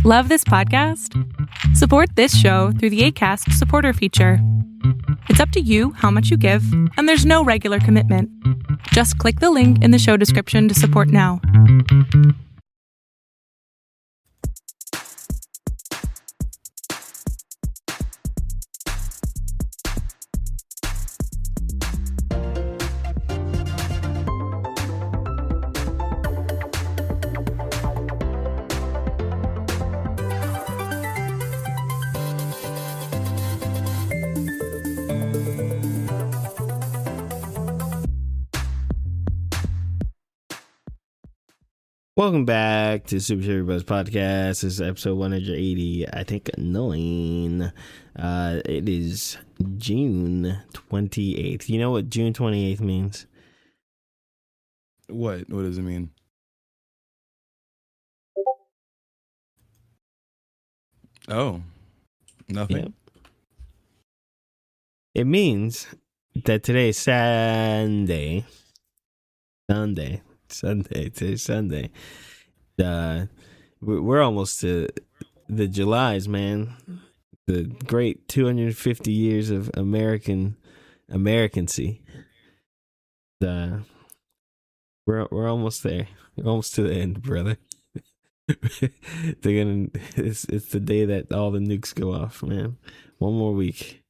Love this podcast? Support this show through the Acast supporter feature. It's up to you how much you give, and there's no regular commitment. Just click the link in the show description to support now. Welcome back to Super Chevy Buzz Podcast. This is episode 180, I think 9. It is June 28th. You know what June 28th means? What does it mean? Oh, nothing. Yep. It means that today is Sunday. Today's Sunday. We're almost to the Julys, man. The great 250 years of Americancy. We're almost there. We're almost to the end, brother. It's the day that all the nukes go off, man. One more week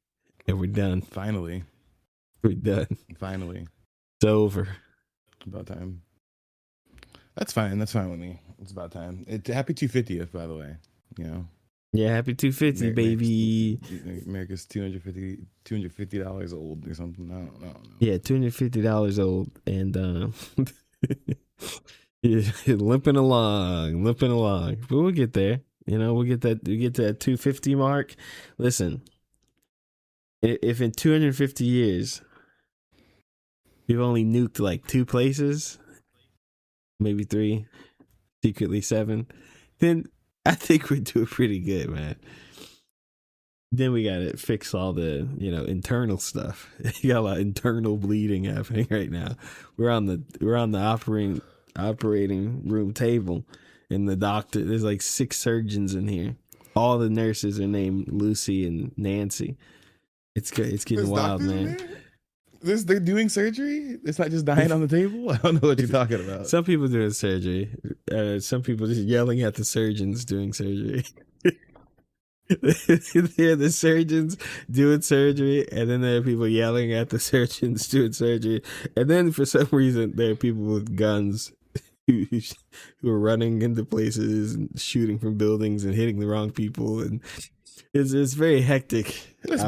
and we're done. Finally. We're done. Finally. It's over. About time. That's fine. That's fine with me. It's about time. Happy 250th, by the way. You know. Yeah, happy 250, baby. America's $250 old or something. I don't know. Yeah, $250 old, and limping along. But we'll get there. You know, we get to that 250 mark. Listen, if in 250 years we've only nuked like 2 places, maybe 3, secretly 7, then I think we're doing pretty good, man. Then we gotta fix all the, internal stuff. You got a lot of internal bleeding happening right now. We're on the operating room table, and the doctor. There's like 6 surgeons in here. All the nurses are named Lucy and Nancy. It's getting wild, man. They're doing surgery? It's not just dying on the table? I don't know what you're talking about. Some people doing surgery. Some people just yelling at the surgeons doing surgery. They're the surgeons doing surgery, and then there are people yelling at the surgeons doing surgery. And then for some reason, there are people with guns who are running into places and shooting from buildings and hitting the wrong people. And it's very hectic. That's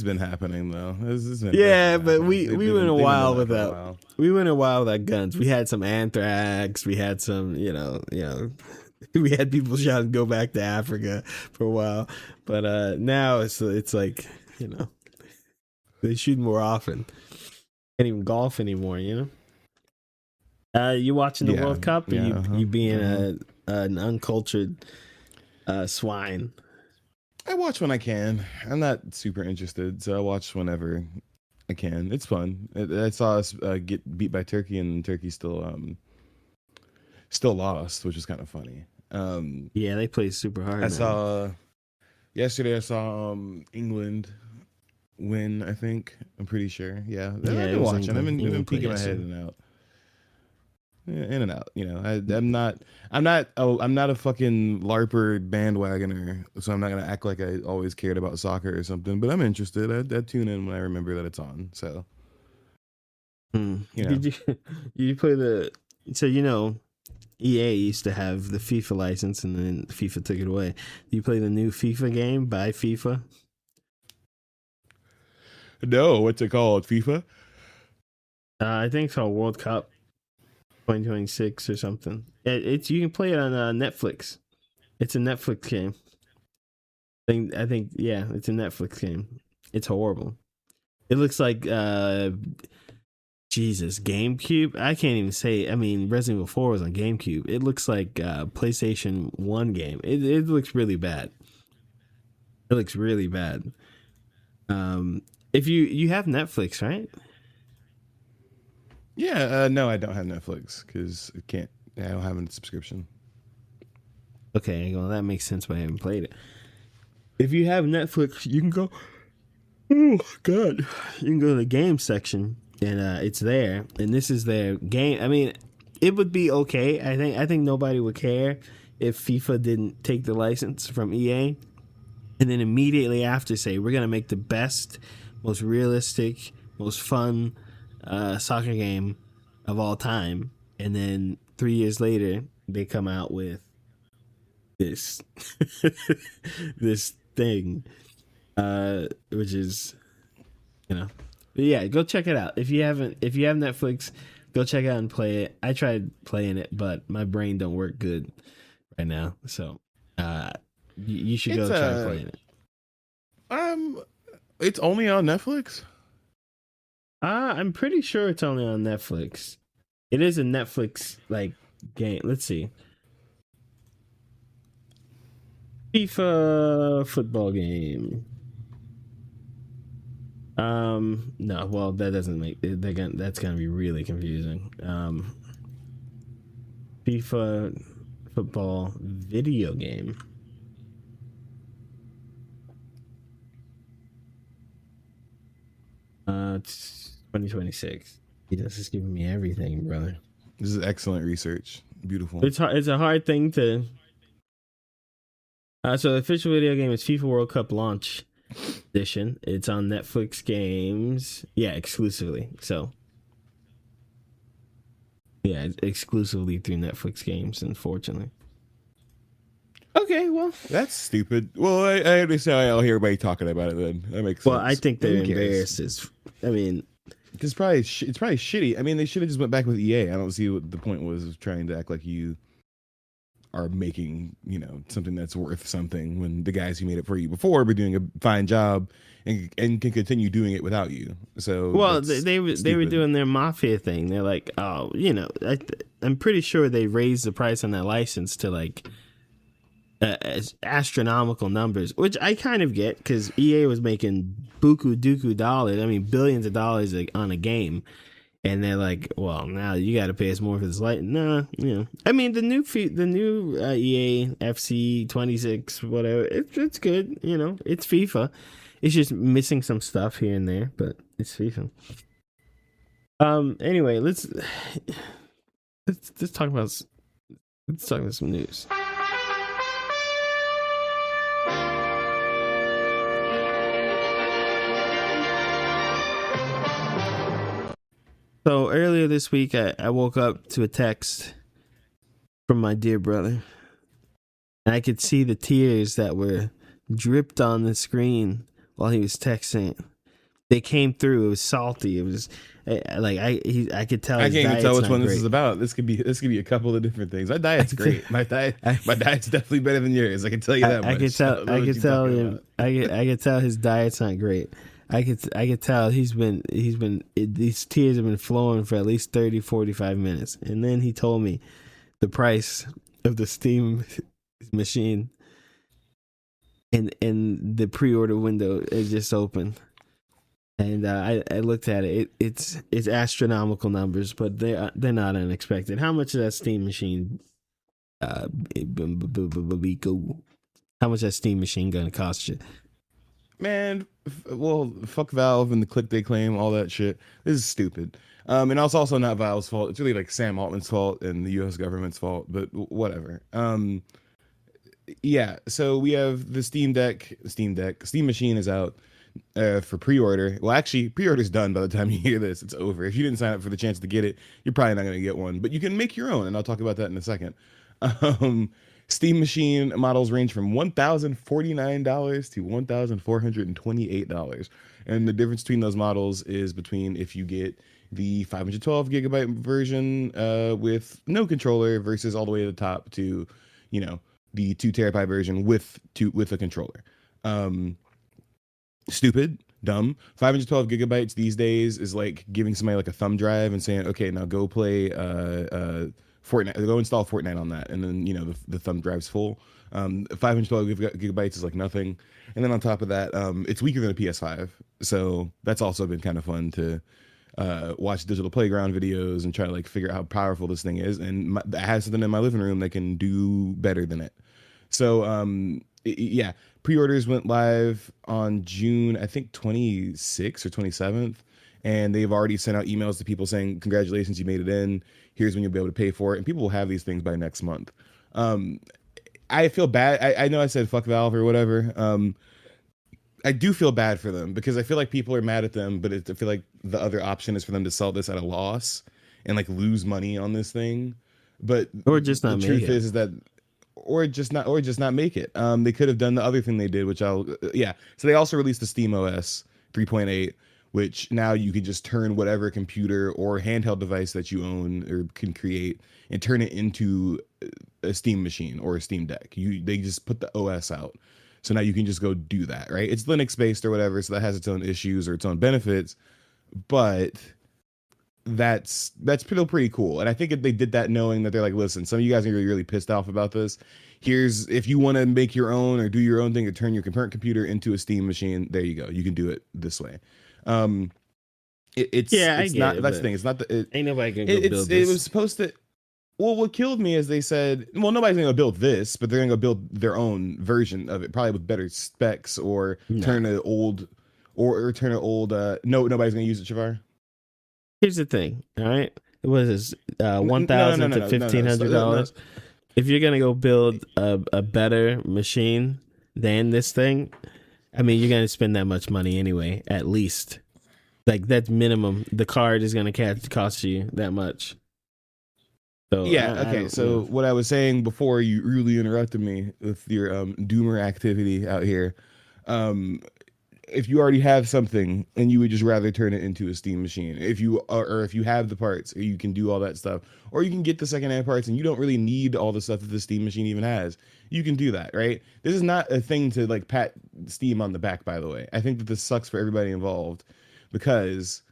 been happening though. But we went a while without guns. We had some anthrax. We had some, we had people shouting "Go back to Africa" for a while. But now it's like, they shoot more often. Can't even golf anymore. You watching the World Cup? Or you being an uncultured swine? I watch when I can. I'm not super interested, so I watch whenever I can. It's fun. I saw us get beat by Turkey, and Turkey still lost, which is kind of funny. Yeah, they played super hard. Yesterday I saw England win. I think I'm pretty sure. Yeah, I've been watching. I've been peeking my head in and out. In and out, I'm not a fucking LARPer bandwagoner, so I'm not gonna act like I always cared about soccer or something. But I'm interested. I tune in when I remember that it's on. So, Did you play the? So EA used to have the FIFA license, and then FIFA took it away. Do you play the new FIFA game by FIFA? No, what's it called? FIFA? I think it's called World Cup 2026 or something. You can play it on Netflix. It's a Netflix game. I think it's a Netflix game. It's horrible. It looks like GameCube. I can't even say. I mean, Resident Evil 4 was on GameCube. It looks like PlayStation 1 game. It looks really bad. It looks really bad. If you have Netflix, right? Yeah, no, I don't have Netflix because I don't have a subscription. Okay, well, that makes sense why I haven't played it. If you have Netflix, you can go. Oh God, you can go to the game section and it's there. And this is their game. I mean, it would be okay. I think nobody would care if FIFA didn't take the license from EA, and then immediately after say we're gonna make the best, most realistic, most fun soccer game of all time, and then 3 years later they come out with this this thing, which is, but yeah, go check it out if you have Netflix. Go check it out and play it. I tried playing it, but my brain don't work good right now, so you should go try playing it. It's only on Netflix. I'm pretty sure it's only on Netflix. It is a Netflix like game. Let's see. FIFA football game. No, well, that doesn't make it. That's gonna be really confusing. FIFA football video game. It's 2026. This is giving me everything, brother. This is excellent research. Beautiful. It's a hard thing to. So the official video game is FIFA World Cup Launch Edition. It's on Netflix Games. Yeah, exclusively. So, yeah, it's exclusively through Netflix Games, unfortunately. Okay, well, that's stupid. Well, I understand. I'll hear everybody talking about it. Then that makes sense. Well, I think they're embarrassed. I mean, it's probably shitty. I mean, they should have just went back with EA. I don't see what the point was of trying to act like you are making, something that's worth something when the guys who made it for you before were doing a fine job and can continue doing it without you. So, well, they were doing their mafia thing. They're like, oh, I'm pretty sure they raised the price on that license to like astronomical numbers, which I kind of get because EA was making buku dollars. I mean, billions of dollars on a game. And they're like, well, now you got to pay us more for this light. No, I mean, the new EA FC 26, whatever, it's good. It's FIFA. It's just missing some stuff here and there, but it's FIFA. Anyway, let's talk about some news. So earlier this week, I woke up to a text from my dear brother, and I could see the tears that were dripped on the screen while he was texting. They came through. It was salty. It was like I could tell. I can't even tell which one this is about. This could be a couple of different things. My diet's great. My diet's definitely better than yours. I can tell you that much. I could tell his diet's not great. I could tell these tears have been flowing for at least 30, 45 minutes. And then he told me the price of the Steam machine and the pre-order window is just open. And I looked at it. It's astronomical numbers, but they're not unexpected. How much is that Steam machine? How much is that Steam machine gonna cost you? Man, well, fuck Valve and the click they claim, all that shit. This is stupid. And it's also not Valve's fault. It's really like Sam Altman's fault and the U.S. government's fault, but whatever. Yeah, so we have the Steam machine is out for pre-order. Well, actually, pre-order's done by the time you hear this. It's over. If you didn't sign up for the chance to get it, you're probably not going to get one. But you can make your own, and I'll talk about that in a second. Steam machine models range from $1,049 to $1,428. And the difference between those models is between if you get the 512 gigabyte version with no controller versus all the way to the top to, the 2 terabyte version with a controller. Stupid, dumb. 512 gigabytes these days is like giving somebody like a thumb drive and saying, okay, now go play Fortnite, go install Fortnite on that, and then the thumb drive's full. 512 gigabytes is like nothing, and then on top of that, it's weaker than a PS5. So that's also been kind of fun to watch Digital Playground videos and try to like figure out how powerful this thing is. And I have something in my living room that can do better than it. So yeah, pre-orders went live on June, I think 26th or 27th, and they've already sent out emails to people saying, congratulations, you made it in. Here's when you'll be able to pay for it. And people will have these things by next month. I feel bad. I know I said fuck Valve or whatever. I do feel bad for them because I feel like people are mad at them, but I feel like the other option is for them to sell this at a loss and like lose money on this thing. But or just not the truth is that or just not make it. They could have done the other thing they did, which So they also released the Steam OS 3.8, which now you can just turn whatever computer or handheld device that you own or can create and turn it into a Steam machine or a Steam Deck. They just put the OS out. So now you can just go do that, right? It's Linux based or whatever, so that has its own issues or its own benefits, but that's pretty cool. And I think if they did that knowing that they're like, listen, some of you guys are really pissed off about this. Here's, if you want to make your own or do your own thing or turn your current computer into a Steam machine, there you go. You can do it this way. It's not, that's the thing. It's not ain't nobody gonna go build this. It was supposed to. Well, what killed me is they said, well, nobody's going to build this, but they're going to build their own version of it, probably with better specs or turn it old. Nobody's going to use it, Shavar. Here's the thing, all right? It was $1,000 to $1,500. If you're going to go build a better machine than this thing, I mean, you're going to spend that much money anyway, at least. Like, that's minimum. The card is going to cost you that much. So, so what I was saying before you really interrupted me with your doomer activity out here, if you already have something and you would just rather turn it into a Steam machine, if you have the parts, or you can do all that stuff, or you can get the secondhand parts and you don't really need all the stuff that the Steam machine even has, you can do that, right? This is not a thing to like pat Steam on the back, by the way. I think that this sucks for everybody involved because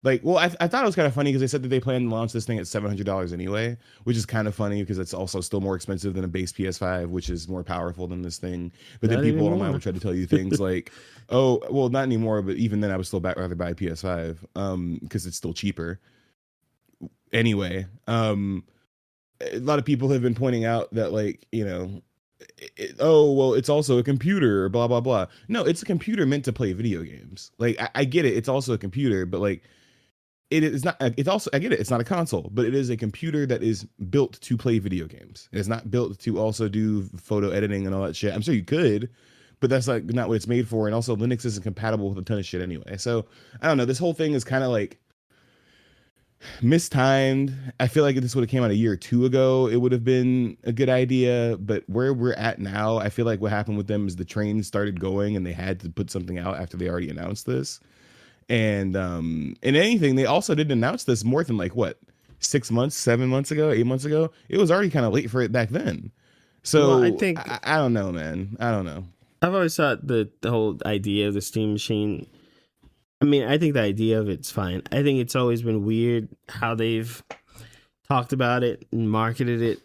I thought it was kind of funny because they said that they plan to launch this thing at $700 anyway, which is kind of funny because it's also still more expensive than a base PS5, which is more powerful than this thing. But then people online will try to tell you things like, oh, well, not anymore, but even then I would still rather buy a PS5 because it's still cheaper. Anyway, a lot of people have been pointing out that, like, you know, it's also a computer, blah, blah, blah. No, it's a computer meant to play video games. Like, I get it. It's also a computer, but like, it is not. It's also, I get it. It's not a console, but it is a computer that is built to play video games. It's not built to also do photo editing and all that shit. I'm sure you could, but that's like not what it's made for. And also, Linux isn't compatible with a ton of shit anyway. So I don't know. This whole thing is kind of like mistimed. I feel like if this would have came out a year or two ago, it would have been a good idea. But where we're at now, I feel like what happened with them is the train started going and they had to put something out after they already announced this. And anything, they also didn't announce this more than like what, 6 months, 7 months ago, 8 months ago. It was already kind of late for it back then. So I think I don't know, man. I don't know. I've always thought the whole idea of the Steam machine, I mean, I think the idea of it's fine. I think it's always been weird how they've talked about it and marketed it.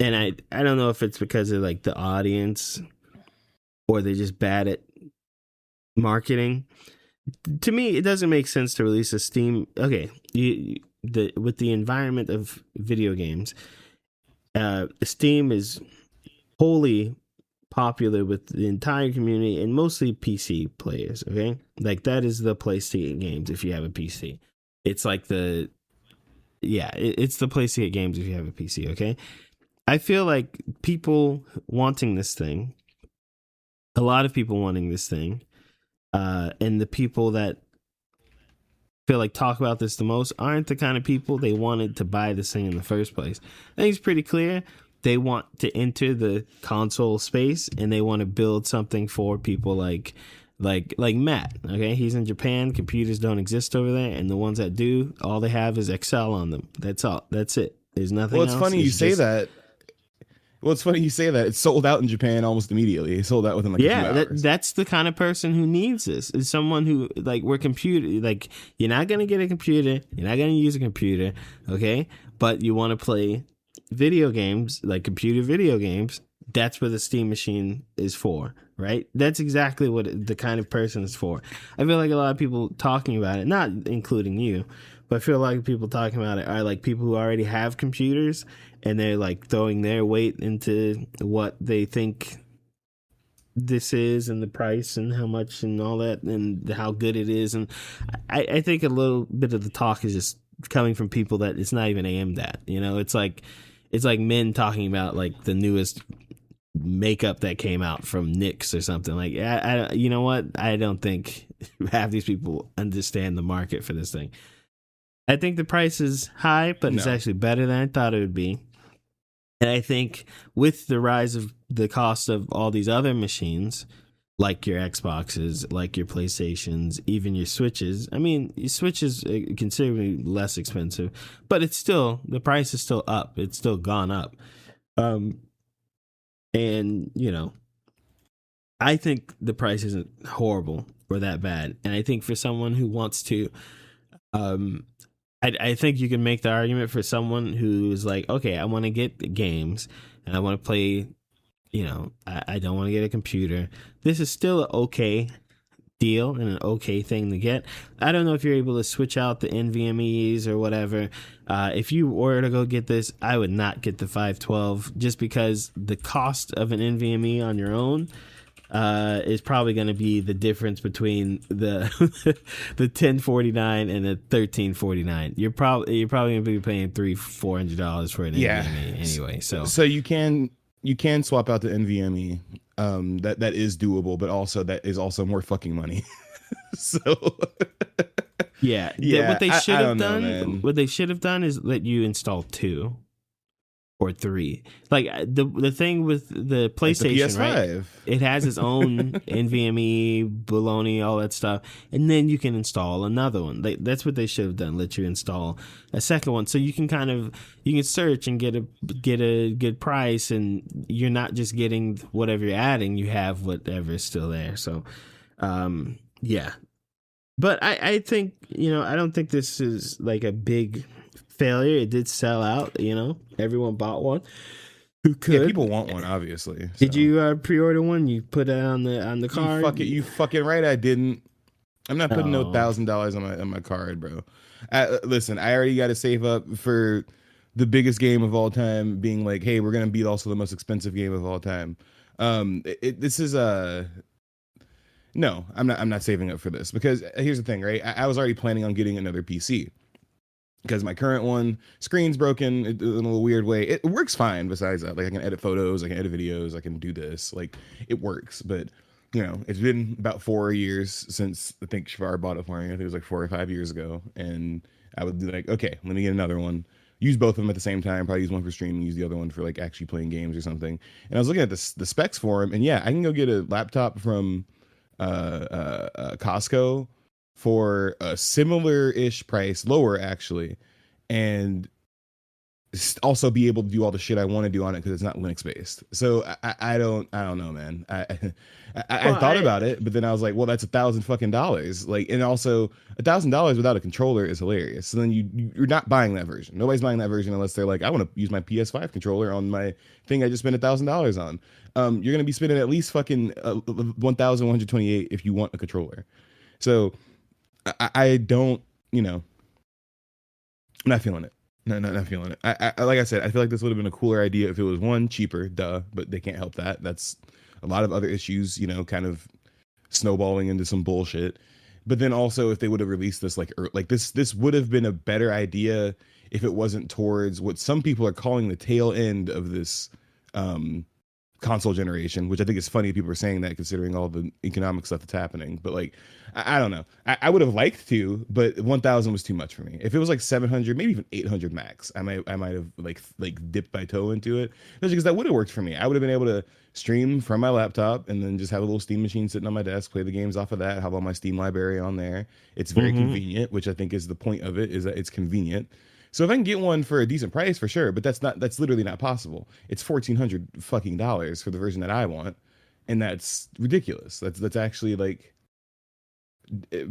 And I don't know if it's because of like the audience or they're just bad at marketing. To me, it doesn't make sense to release a Steam. Okay, with the environment of video games, Steam is wholly popular with the entire community and mostly PC players. Okay, like that is the place to get games if you have a PC. It's like it's the place to get games if you have a PC. Okay, I feel like people wanting this thing, a lot of people wanting this thing. And the people that feel like talk about this the most aren't the kind of people they wanted to buy this thing in the first place. I think it's pretty clear they want to enter the console space and they want to build something for people like Matt. Okay, he's in Japan. Computers don't exist over there, and the ones that do, all they have is Excel on them. That's all. That's it. There's nothing. Well, it's funny you say that. Well, it's funny you say that. It's sold out in Japan almost immediately. It sold out within like a few hours. That's the kind of person who needs this. Is someone who you're not gonna get a computer, you're not gonna use a computer, okay? But you want to play video games, like computer video games. That's what the Steam machine is for, right? That's exactly what the kind of person is for. I feel like a lot of people talking about it, not including you, But I feel like people talking about it are like people who already have computers and they're like throwing their weight into what they think this is and the price and how much and all that and how good it is. And I think a little bit of the talk is just coming from people that it's not even aimed at. You know, it's like men talking about like the newest makeup that came out from NYX or something. Like, I you know what? I don't think half these people understand the market for this thing. I think the price is high, but it's actually better than I thought it would be. And I think with the rise of the cost of all these other machines, like your Xboxes, like your PlayStations, even your Switches. I mean, your Switch is considerably less expensive, but it's still, the price is still up. It's still gone up. And, you know, I think the price isn't horrible or that bad. And I think for someone who wants to, I think you can make the argument for someone who's like, okay, I want to get games and I want to play, you know, I don't want to get a computer. This is still an okay deal and an okay thing to get. I don't know if you're able to switch out the NVMEs or whatever. If you were to go get this, I would not get the 512 just because the cost of an NVMe on your own is probably going to be the difference between the the 1049 and the 1349. You're probably going to be paying $300-$400 for an NVMe anyway. So you can swap out the NVMe. That is doable, but also that is also more fucking money. So yeah. What they should have done, what they should have done is let you install 2 or 3. Like the thing with the PlayStation, like the PS5. Right? It has its own NVMe, baloney, all that stuff, and then you can install another one. That's what they should have done. Let you install a second one, so you can you can search and get a good price, and you're not just getting whatever you're adding. You have whatever is still there. So, yeah. But I think, you know, I don't think this is like a big failure. It did sell out, you know, everyone bought one who could. Yeah, people want one, obviously. So. Did you pre-order one? You put it on the card? You fucking right, I didn't. I'm not putting no $1,000 on my card, bro. Listen, I already got to save up for the biggest game of all time, being like, hey, we're gonna beat also the most expensive game of all time. This is no, I'm not saving up for this, because here's the thing, right? I was already planning on getting another PC. Because my current one, screen's broken in a little weird way. It works fine besides that. Like, I can edit photos, I can edit videos, I can do this. Like, it works. But, you know, it's been about 4 years since I think Shavar bought it for me. I think it was like 4 or 5 years ago. And I would be like, okay, let me get another one. Use both of them at the same time. Probably use one for streaming, use the other one for like actually playing games or something. And I was looking at the specs for them. And yeah, I can go get a laptop from Costco for a similar-ish price, lower actually, and also be able to do all the shit I want to do on it because it's not Linux based. So I don't know, man. I thought about it, but then I was like, well, that's $1,000 fucking dollars. Like, and also $1,000 without a controller is hilarious. So then you're not buying that version. Nobody's buying that version unless they're like, I want to use my PS5 controller on my thing I just spent $1,000 on. You're gonna be spending at least fucking $1,128 if you want a controller. So I don't, you know, I'm not feeling it. No, not feeling it. I like I said, I feel like this would have been a cooler idea if it was one, cheaper, duh, but they can't help that. That's a lot of other issues, you know, kind of snowballing into some bullshit. But then also, if they would have released this like this would have been a better idea if it wasn't towards what some people are calling the tail end of this console generation, which I think is funny people are saying that considering all the economic stuff that's happening. But like, I don't know. I would have liked to, but 1,000 was too much for me. If it was like 700, maybe even 800 max, I might have like dipped my toe into it, because that would have worked for me. I would have been able to stream from my laptop and then just have a little Steam machine sitting on my desk, play the games off of that, have all my Steam library on there. It's very convenient, which I think is the point of it, is that it's convenient. So if I can get one for a decent price, for sure, but that's literally not possible. It's $1,400 fucking dollars for the version that I want, and that's ridiculous. That's actually like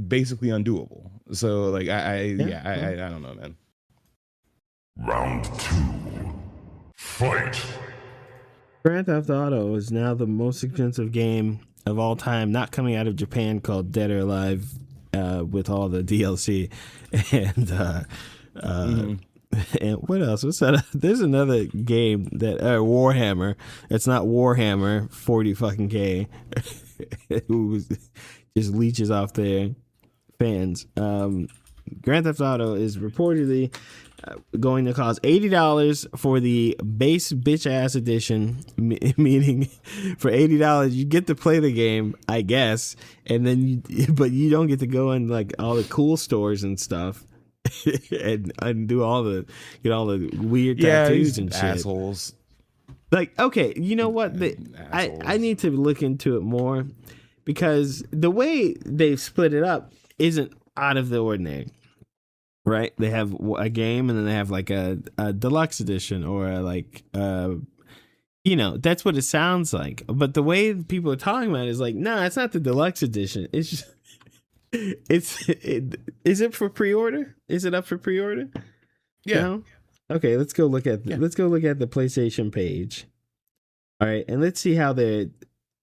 basically undoable. So like I don't know, man. Round 2. Fight. Grand Theft Auto is now the most expensive game of all time, not coming out of Japan, called Dead or Alive with all the DLC and. And what else? What's that? There's another game that Warhammer. It's not Warhammer 40 fucking K, who just leeches off their fans. Grand Theft Auto is reportedly going to cost $80 for the base bitch ass edition, meaning for $80 you get to play the game, I guess, and then but you don't get to go in like all the cool stores and stuff. and do all the weird tattoos and shit. Assholes. Like, okay, you know what? I need to look into it more because the way they've split it up isn't out of the ordinary, right? They have a game and then they have like a deluxe edition or that's what it sounds like. But the way people are talking about it is like, no, it's not the deluxe edition. It's just. Is it for pre-order? Is it up for pre-order? Yeah. No? Okay, let's go look at the PlayStation page. All right, and let's see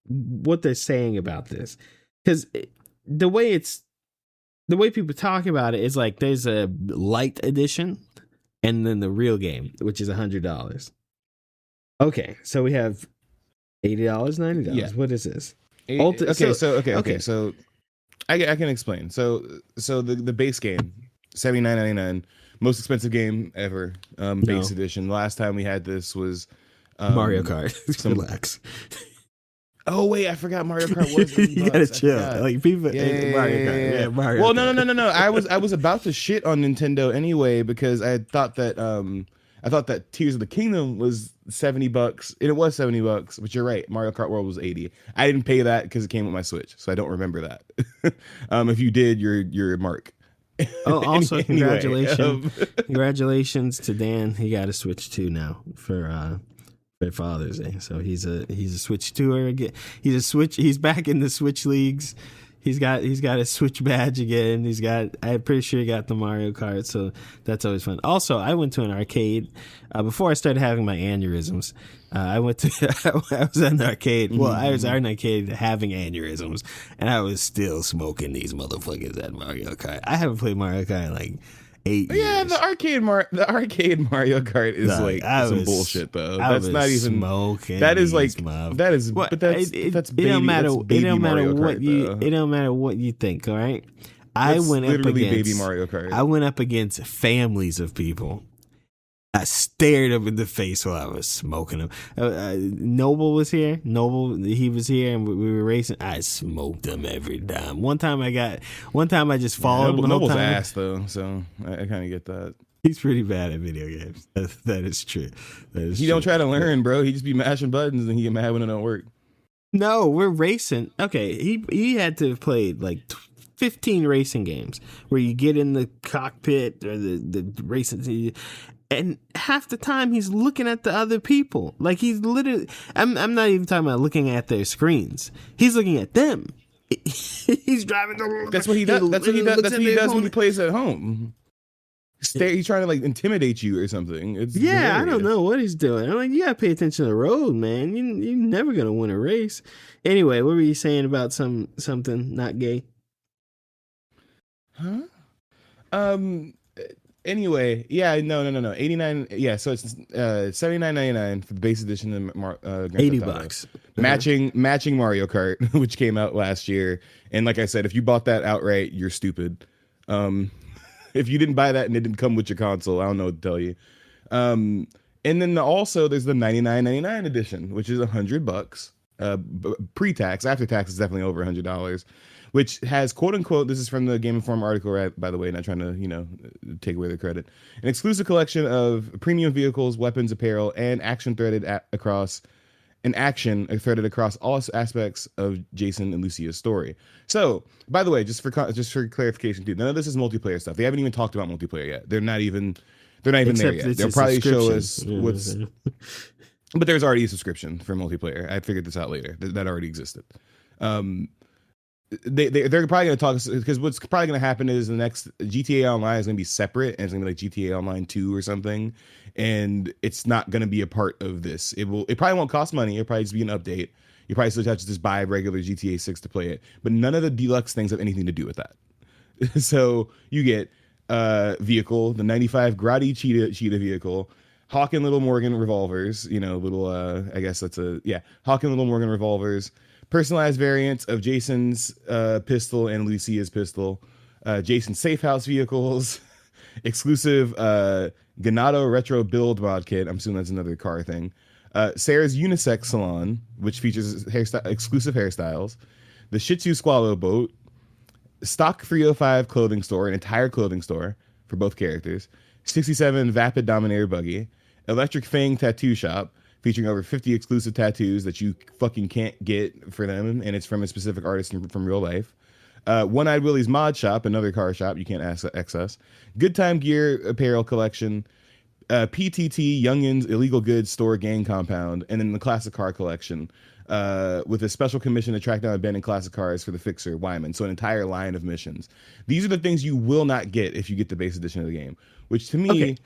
what they're saying about this, because the way people talk about it is like there's a light edition and then the real game, which is $100. Okay, so we have $80, $90. Yeah. What is this? So I can explain. So the base game, $79.99, most expensive game ever, base edition. The last time we had this was Mario Kart. Relax. Oh wait, I forgot Mario Kart was. You gotta chill. Like people, Mario Kart. Yeah, Mario. Well, no. I was about to shit on Nintendo anyway because I thought that Tears of the Kingdom was $70, and it was $70. But you're right, Mario Kart World was $80. I didn't pay that because it came with my Switch, so I don't remember that. If you did, you're Mark. Oh, also congratulations to Dan. He got a Switch 2 now for Father's Day. So he's a Switch 2er again. He's back in the Switch leagues. He's got a Switch badge again. I'm pretty sure he got the Mario Kart, so that's always fun. Also, I went to an arcade before I started having my aneurysms. I was in the arcade. Well, I was in an arcade having aneurysms, and I was still smoking these motherfuckers at Mario Kart. I haven't played Mario Kart in like 8 years. Yeah, the arcade Mario Kart is some bullshit though. That's not even smoking. That is like that is. What, but that's baby. It don't matter. It don't matter what you. It don't matter what you think. All right. I went up against baby Mario Kart. I went up against families of people. I stared him in the face while I was smoking him. Noble was here. He was here, and we were racing. I smoked him every time. One time I just followed him. Noble's ass though, so I kind of get that. He's pretty bad at video games. That is true. He don't try to learn, bro. He just be mashing buttons, and he get mad when it don't work. No, we're racing. Okay, he had to have played like 15 racing games where you get in the cockpit or the racing. And half the time he's looking at the other people. Like he's literally, I'm not even talking about looking at their screens. He's looking at them. He's driving. That's what he does. That's what he does when he plays at home. He's trying to like intimidate you or something. It's hilarious. I don't know what he's doing. I'm like, you gotta pay attention to the road, man. You're never gonna win a race. Anyway, what were you saying about something not gay? Huh? Anyway, yeah, no. 89. Yeah, so it's $79.99 for the base edition of $80. Matching Mario Kart, which came out last year. And like I said, if you bought that outright, you're stupid. If you didn't buy that and it didn't come with your console, I don't know what to tell you. And then also there's the $99.99 edition, which is $100 pre-tax. After tax is definitely over $100. Which has, quote unquote, this is from the Game Informer article, by the way, not trying to, take away the credit, an exclusive collection of premium vehicles, weapons, apparel, and action threaded across all aspects of Jason and Lucia's story. So, by the way, just for clarification too, none of this is multiplayer stuff. They haven't even talked about multiplayer yet. They're not even there yet. They'll probably show us what's. But there's already a subscription for multiplayer. I figured this out later. That already existed. They're probably going to talk, because what's probably going to happen is the next GTA Online is going to be separate, and it's going to be like GTA Online 2 or something, and it's not going to be a part of this. It probably won't cost money. It'll probably just be an update. You probably still have to just buy regular GTA 6 to play it, but none of the deluxe things have anything to do with that. So you get vehicle, the 95 Grotti cheetah vehicle, Hawk and Little Morgan revolvers, I guess that's Hawk and Little Morgan revolvers, personalized variants of Jason's pistol and Lucia's pistol, Jason's safe house vehicles, exclusive Ganado retro build mod kit. I'm assuming that's another car thing. Sarah's unisex salon, which features exclusive hairstyles, the Shih Tzu Squallow boat, stock 305 clothing store, an entire clothing store for both characters, 67 Vapid Dominator buggy, Electric Fang tattoo shop featuring over 50 exclusive tattoos that you fucking can't get for them, and it's from a specific artist from real life. One-Eyed Willie's mod shop, another car shop you can't access. Good Time Gear apparel collection, PTT Youngins illegal goods store gang compound, and then the classic car collection with a special commission to track down abandoned classic cars for the fixer Wyman. So an entire line of missions. These are the things you will not get if you get the base edition of the game, which to me,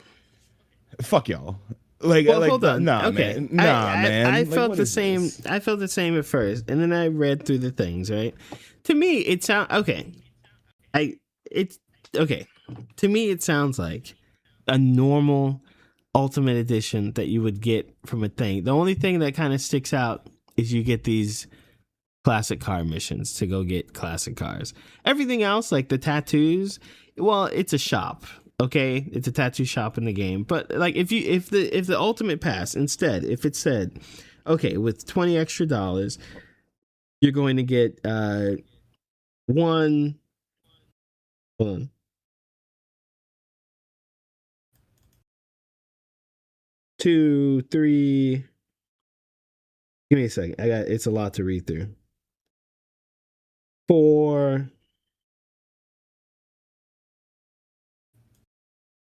fuck y'all. Hold on. Nah, okay. Man. Nah, man. I felt the same. This? I felt the same at first, and then I read through the things. Right. To me, it sounds okay. To me, it sounds like a normal Ultimate Edition that you would get from a thing. The only thing that kind of sticks out is you get these classic car missions to go get classic cars. Everything else, like the tattoos, well, it's a shop. Okay, it's a tattoo shop in the game. But like if the Ultimate Pass instead, if it said, okay, with $20 extra, you're going to get one. Hold on. 2, 3. Give me a second. It's a lot to read through. 4,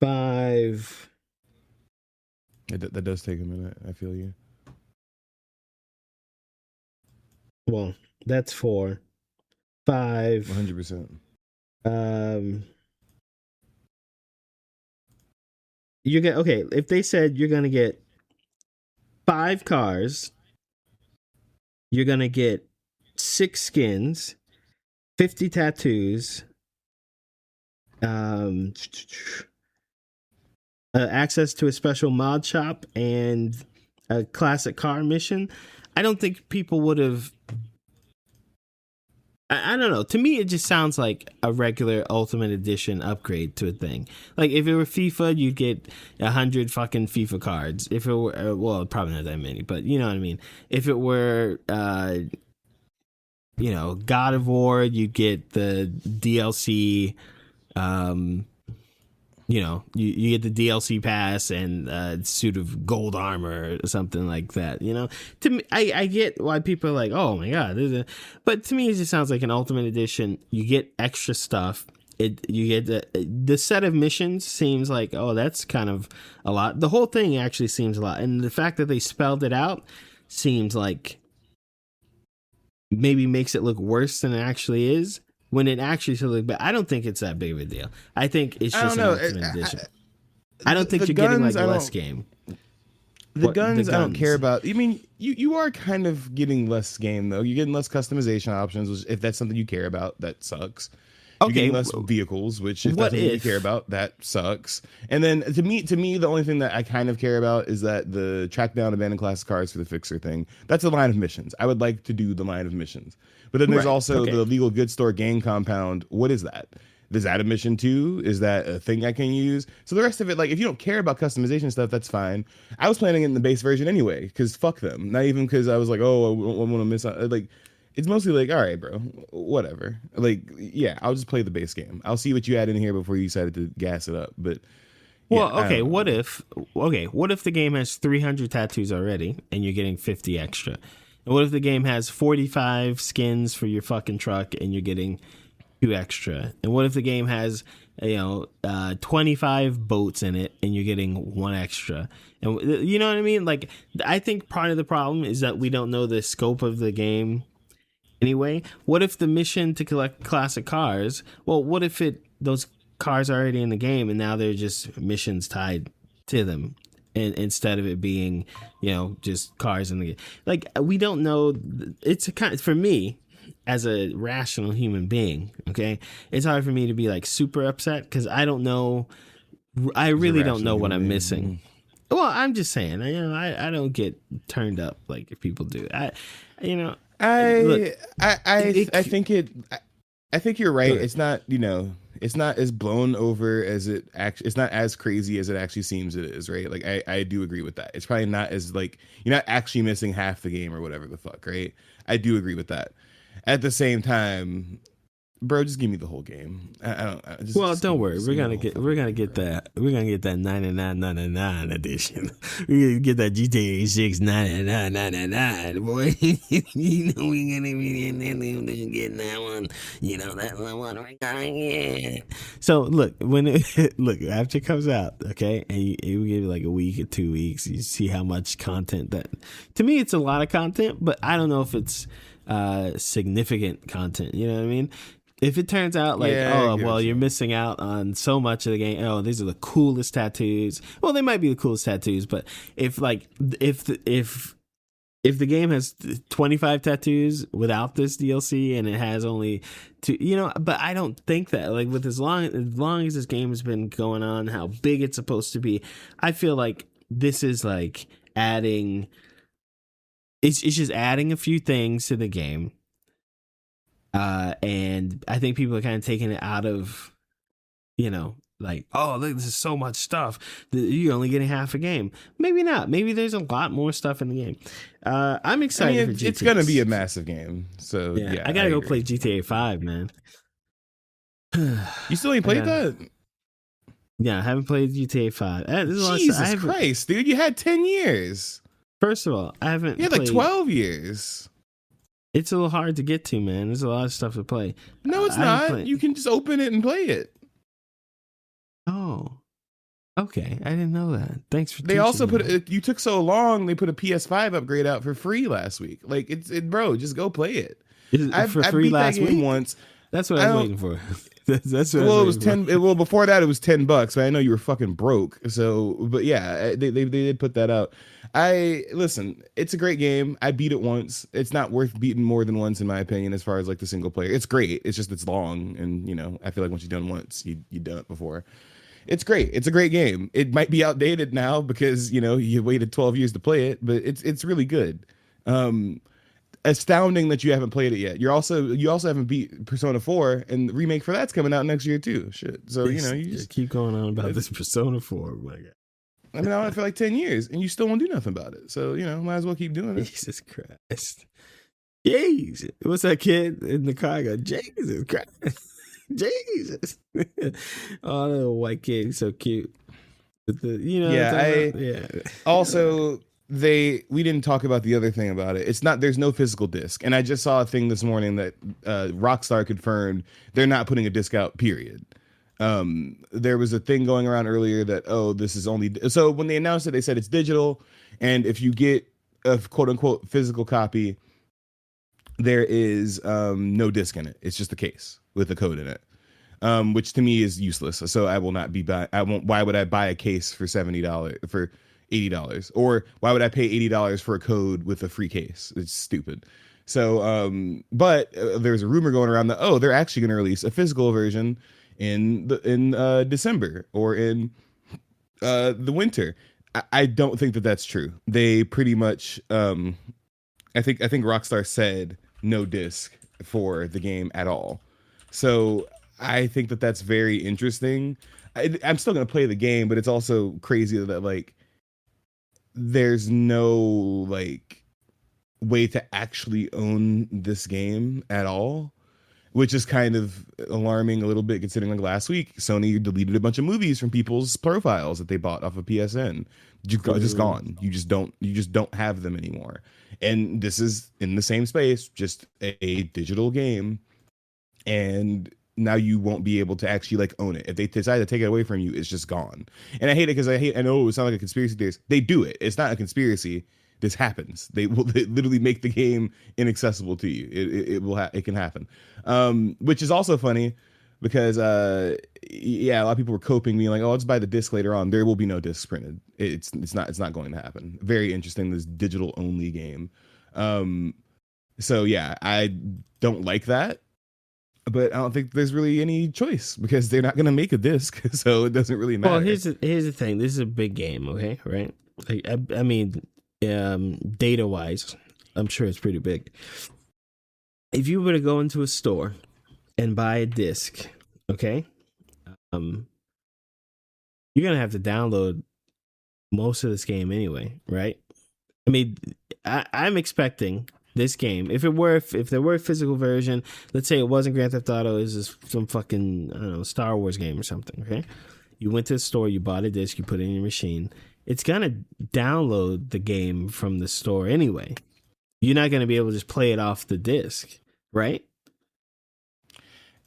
5. That does take a minute. I feel you. Well, that's 4, 5. 100%. You get if they said you're gonna get 5 cars, you're gonna get 6 skins, 50 tattoos, access to a special mod shop, and a classic car mission. I don't think people would have. I don't know. To me, it just sounds like a regular Ultimate Edition upgrade to a thing. Like if it were FIFA, you'd get 100 fucking FIFA cards. If it were, well, probably not that many, but you know what I mean. If it were, God of War, you'd get the DLC. You get the DLC pass and a suit of gold armor or something like that. To me, I get why people are like, oh my god, but to me, it just sounds like an Ultimate Edition. You get extra stuff. You get the set of missions seems like, oh, that's kind of a lot. The whole thing actually seems a lot, and the fact that they spelled it out seems like maybe makes it look worse than it actually is. When it actually should look bad. I don't think it's that big of a deal. I think it's just an Ultimate Edition. I don't think you're getting like less game. The guns I don't care about. I mean, you are kind of getting less game though. You're getting less customization options, which if that's something you care about, that sucks. You're getting less vehicles, which if that's something you care about, that sucks. And then to me, the only thing that I kind of care about is that the track down abandoned class cars for the fixer thing. That's a line of missions. I would like to do the line of missions. But then there's also the legal goods store gang compound. What is that? Is that a mission too? Is that a thing I can use? So the rest of it, like if you don't care about customization stuff, that's fine. I was planning it in the base version anyway, because fuck them. Not even because I was like, oh, I want to miss out. Like, it's mostly like, all right, bro, whatever. Like, yeah, I'll just play the base game. I'll see what you add in here before you decided to gas it up. But well, okay, what if the game has 300 tattoos already and you're getting 50 extra? And what if the game has 45 skins for your fucking truck and you're getting 2 extra? And what if the game has 25 boats in it and you're getting 1 extra? And you know what I mean? Like, I think part of the problem is that we don't know the scope of the game anyway. What if the mission to collect classic cars, well, what if those cars are already in the game and now they're just missions tied to them? And instead of it being, just cars in the game. Like, we don't know. It's a kind, for me, as a rational human being, okay, it's hard for me to be like super upset because I don't know. I really don't know what I'm missing. Well, I'm just saying, I don't get turned up like if people do. I think you're right. It's not, it's not as blown over as it actually. It's not as crazy as it actually seems it is, right? Like I do agree with that. It's probably not as like you're not actually missing half the game or whatever the fuck, right? I do agree with that. At the same time, bro, just give me the whole game. Don't worry. We're gonna get that 99.99 edition. We're gonna get that GTA 6 99.99, boy. You know we're gonna be getting that one. You know that's the one we're gonna get. So look, after it comes out, okay, and we give it like a week or 2 weeks, you see how much content that. To me, it's a lot of content, but I don't know if it's significant content. You know what I mean? If it turns out like, you're missing out on so much of the game. Oh, these are the coolest tattoos. Well, they might be the coolest tattoos, but if the game has 25 tattoos without this DLC and it has only 2, but I don't think that like with as long as this game has been going on, how big it's supposed to be, I feel like this is like adding. It's just adding a few things to the game. And I think people are kind of taking it out of, like, oh, look, this is so much stuff. You're only getting half a game. Maybe not. Maybe there's a lot more stuff in the game. I'm excited for GTA. It's going to be a massive game. So, yeah. I got to go play GTA 5, man. You still ain't played that? Yeah, I haven't played GTA 5. Jesus Christ, dude. You had 10 years. First of all, I haven't. You had like 12 years. It's a little hard to get to, man. There's a lot of stuff to play. No, it's not. You can just open it and play it. Oh, okay. I didn't know that. Thanks for. They also you took so long. They put a PS5 upgrade out for free last week. Like bro, just go play it. For free last week once. That's what I was waiting for. That's what. Well, it was 10. Well, before that, it was $10. But I know you were fucking broke. So, but yeah, they did put that out. Listen. It's a great game. I beat it once. It's not worth beating more than once, in my opinion, as far as like the single player. It's great. It's just it's long, and I feel like once you've done once, you done it before. It's great. It's a great game. It might be outdated now because you waited 12 years to play it, but it's really good. Astounding that you haven't played it yet. You also haven't beat Persona 4, and the remake for that's coming out next year too. Shit. So you just keep going on about this Persona 4. Oh my God. I've been on it for like 10 years, and you still won't do nothing about it. So might as well keep doing it. Jesus Christ. Jesus. What's that kid in the car? I go, Jesus Christ. Jesus. Oh, the little white kid, he's so cute. With the, Also. We didn't talk about the other thing about it. There's no physical disc. And I just saw a thing this morning that Rockstar confirmed they're not putting a disc out, period. There was a thing going around earlier that, this is only, so when they announced it, they said it's digital. And if you get a quote unquote physical copy, there is no disc in it. It's just a case with a code in it. Which to me is useless. So I will not be why would I buy a case for $70 for $80, or why would I pay $80 for a code with a free case? It's stupid. So, but there's a rumor going around that they're actually going to release a physical version in December or in the winter. I don't think that that's true. They pretty much, I think Rockstar said no disc for the game at all. So I think that that's very interesting. I'm still going to play the game, but it's also crazy that like there's no like way to actually own this game at all, which is kind of alarming a little bit considering like last week Sony deleted a bunch of movies from people's profiles that they bought off of PSN. Just gone. You just don't have them anymore. And this is in the same space, just a digital game, and now you won't be able to actually like own it. If they decide to take it away from you, it's just gone. And I hate it because I know it sounds like a conspiracy theory. They do it. It's not a conspiracy. This happens. They literally make the game inaccessible to you. It can happen. Which is also funny because a lot of people were coping, being like, "Oh, I'll just buy the disc later on." There will be no discs printed. It's not going to happen. Very interesting. This digital only game. So yeah, I don't like that, but I don't think there's really any choice because they're not going to make a disc, so it doesn't really matter. Well, here's the thing. This is a big game, okay, right? Like, I mean, data wise, I'm sure it's pretty big. If you were to go into a store and buy a disc, okay, you're gonna have to download most of this game anyway, right? I mean, I'm expecting this game, if there were a physical version, let's say it wasn't Grand Theft Auto, it was just some fucking, I don't know, Star Wars game or something, okay? You went to the store, you bought a disc, you put it in your machine. It's gonna download the game from the store anyway. You're not gonna be able to just play it off the disc, right?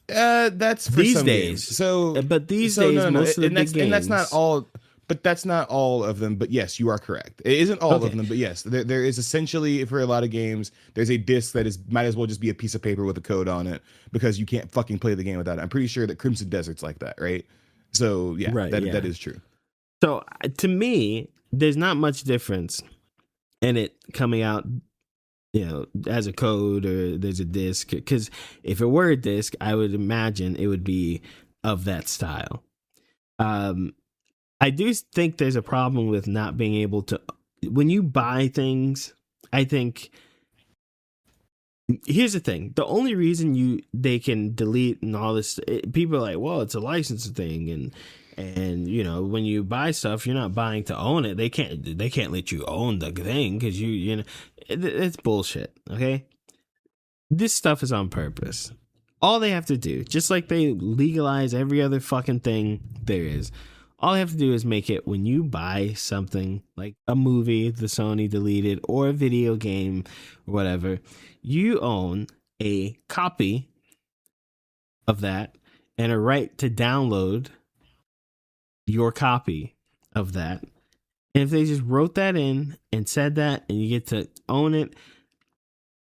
That's for these some days. Games. So, but these days, most of the big games, and that's not all. But that's not all of them. But yes, you are correct. It isn't all of them. But yes, there is essentially, for a lot of games, there's a disc that might as well just be a piece of paper with a code on it because you can't fucking play the game without it. I'm pretty sure that Crimson Desert's like that, right? So yeah, that is true. So to me, there's not much difference in it coming out, as a code or there's a disc. Because if it were a disc, I would imagine it would be of that style. I do think there's a problem with not being able to, when you buy things, I think, here's the thing. The only reason they can delete and all this, people are like, well, it's a licensing thing. And when you buy stuff, you're not buying to own it. They can't let you own the thing because it's bullshit. Okay. This stuff is on purpose. All they have to do, just like they legalize every other fucking thing there is, all I have to do is make it when you buy something like a movie, the Sony deleted, or a video game or whatever, you own a copy of that and a right to download your copy of that. And if they just wrote that in and said that and you get to own it,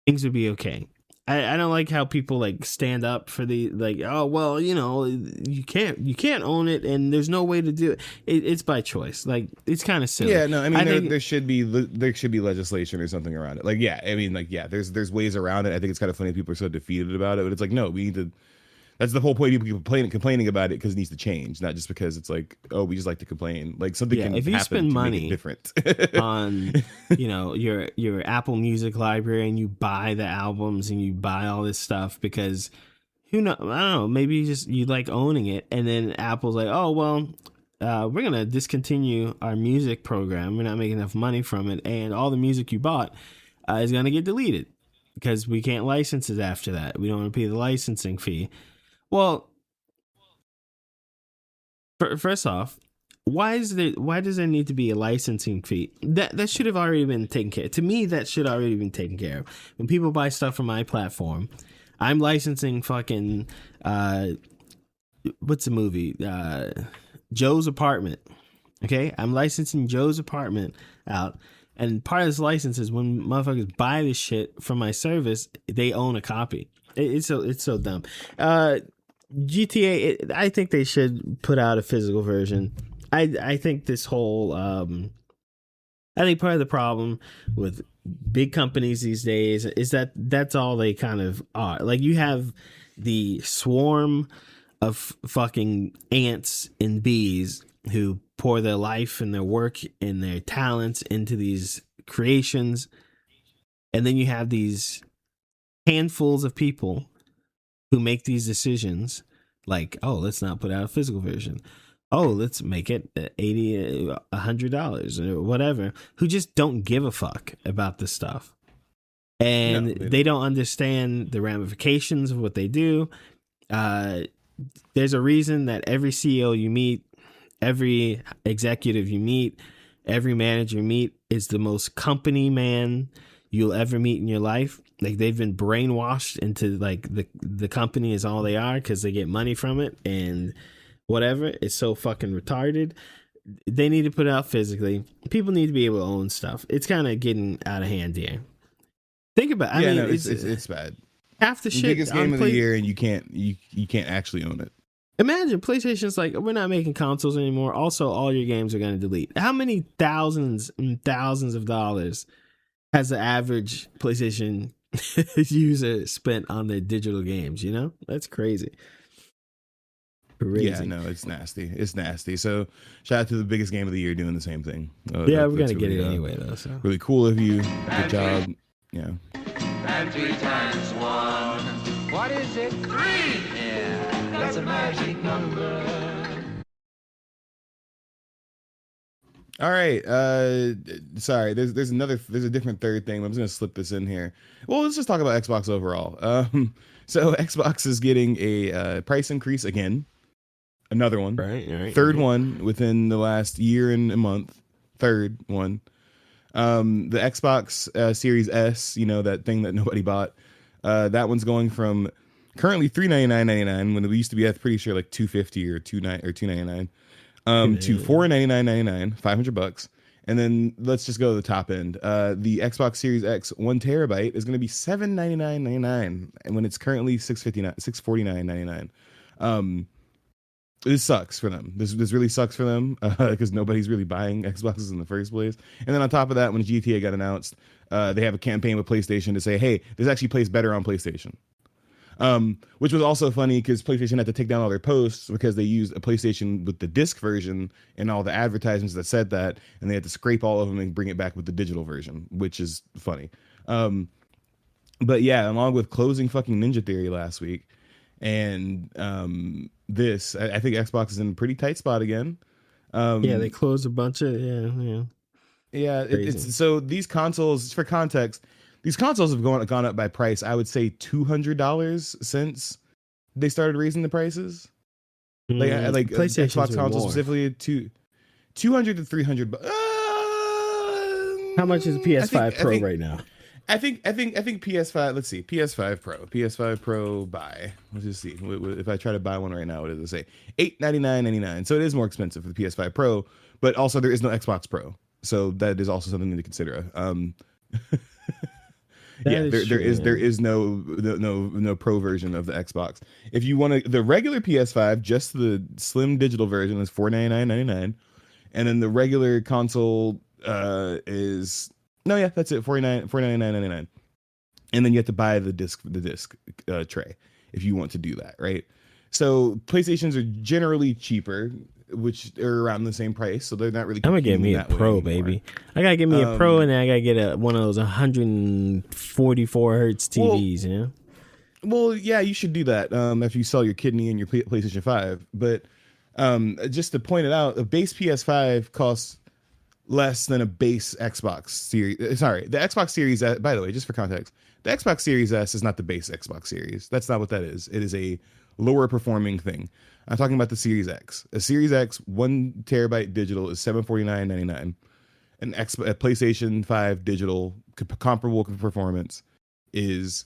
things would be okay. I don't like how people like stand up for oh well, you can't own it and there's no way to do it. It's by choice. Like, it's kind of silly. Yeah, no, I mean there should be legislation or something around it. Like, yeah, I mean, like, yeah, there's ways around it. I think it's kind of funny people are so defeated about it, but it's like, no, we need to. That's the whole point. People complaining about it because it needs to change, not just because it's like, oh, we just like to complain. Like, something can if you happen spend to money make it different on your Apple Music library and you buy the albums and you buy all this stuff because I don't know, maybe you like owning it, and then Apple's like, oh well, we're gonna discontinue our music program. We're not making enough money from it, and all the music you bought is gonna get deleted because we can't license it after that. We don't want to pay the licensing fee. Well, first off, why does there need to be a licensing fee? That should have already been taken care of. To me, that should already been taken care of. When people buy stuff from my platform, I'm licensing fucking what's the movie? Joe's Apartment. Okay, I'm licensing Joe's Apartment out, and part of this license is when motherfuckers buy this shit from my service, they own a copy. It's so dumb. GTA, I think they should put out a physical version. I think this whole I think part of the problem with big companies these days is that that's all they kind of are. Like, you have the swarm of fucking ants and bees who pour their life and their work and their talents into these creations, and then you have these handfuls of people who make these decisions, like, oh, let's not put out a physical version. Oh, let's make it $80, $100 or whatever, who just don't give a fuck about this stuff. And they don't understand the ramifications of what they do. There's a reason that every CEO you meet, every executive you meet, every manager you meet is the most company man you'll ever meet in your life. Like, they've been brainwashed into like the company is all they are because they get money from it and whatever. It's so fucking retarded. They need to put it out physically. People need to be able to own stuff. It's kind of getting out of hand here. Think about it. It's bad. Half the shit. Biggest game of the year, and you can't actually own it. Imagine PlayStation's like, we're not making consoles anymore. Also, all your games are going to delete. How many thousands and thousands of dollars has the average PlayStation user spent on their digital games. You know, that's crazy. Crazy. Yeah, no, it's nasty. It's nasty. So shout out to the biggest game of the year doing the same thing. Yeah, we're gonna get it anyway though. So really cool of you. Good job. Yeah. And 3 times 1. What is it? 3! Yeah, that's a magic number. All right. Sorry. There's a different third thing. I'm just gonna slip this in here. Well, let's just talk about Xbox overall. So Xbox is getting a price increase again. Another one. Right. Third one within the last year and a month. Third one. The Xbox Series S, you know, that thing that nobody bought. That one's going from currently $399.99 when it used to be, I'm pretty sure, like $250 or $299. To $499.99, $500. And then let's just go to the top end. The Xbox Series X 1 terabyte is going to be $799.99, and when it's currently $649.99. This sucks for them. This really sucks for them because nobody's really buying Xboxes in the first place. And then on top of that, when GTA got announced, they have a campaign with PlayStation to say, hey, this actually plays better on PlayStation. Which was also funny because PlayStation had to take down all their posts because they used a PlayStation with the disc version and all the advertisements that said that, and they had to scrape all of them and bring it back with the digital version, which is funny. But yeah, along with closing fucking Ninja Theory last week, and this, I think Xbox is in a pretty tight spot again. Yeah, they closed a bunch of yeah. It's so these consoles, for context. These consoles have gone up by price, I would say $200 since they started raising the prices. Like Xbox consoles specifically, 200 to 300. How much is PS5 Pro right now? I think PS5. Let's see, PS5 Pro buy. Let's just see. If I try to buy one right now, what does it say? $899.99. So it is more expensive for the PS5 Pro, but also there is no Xbox Pro, so that is also something to consider. Yeah, there is no pro version of the Xbox. If you want the regular PS5, just the slim digital version is $499.99, and then the regular console is that's it, $499.99, and then you have to buy the disc tray if you want to do that, right? So PlayStations are generally cheaper, which are around the same price, so they're not really. I'm gonna get me a Pro, baby. I gotta get me a Pro, and then I gotta get one of those 144 hertz TVs. You know. Well, yeah, you should do that after you sell your kidney and your PlayStation 5. But just to point it out, a base PS5 costs less than a base Xbox Series. Sorry, the Xbox Series S. By the way, just for context, the Xbox Series S is not the base Xbox Series. That's not what that is. It is a lower performing thing. I'm talking about the Series X. A Series X 1 terabyte digital is $749.99. A PlayStation 5 digital comparable performance is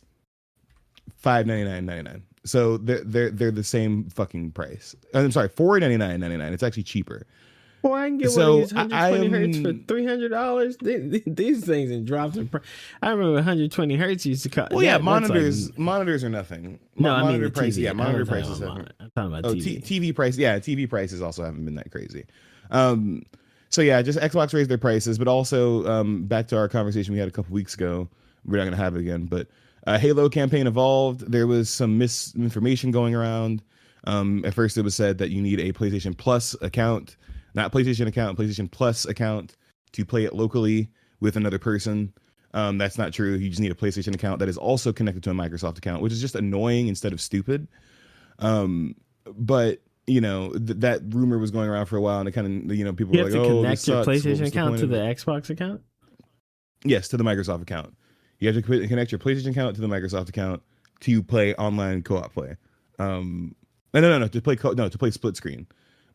$599.99. So they're the same fucking price. I'm sorry, $499.99. It's actually cheaper. Well, I can get one of these 120 hertz for $300. These things and drops in price. I remember 120 hertz used to cost. Well, yeah, monitors are nothing. No, I mean monitor price. TV. Yeah, monitor prices. I'm talking about TV. TV price. Yeah, TV prices also haven't been that crazy. So yeah, just Xbox raised their prices, but also back to our conversation we had a couple weeks ago. We're not gonna have it again, but Halo campaign evolved. There was some misinformation going around. At first, it was said that you need a PlayStation Plus account. Not PlayStation account, PlayStation Plus account to play it locally with another person. That's not true. You just need a PlayStation account that is also connected to a Microsoft account, which is just annoying instead of stupid. But you know that rumor was going around for a while, and it kind of people were like, "Oh, connect your PlayStation account to the Xbox account." Yes, to the Microsoft account. You have to connect your PlayStation account to the Microsoft account to play online co-op play. No, to play split screen.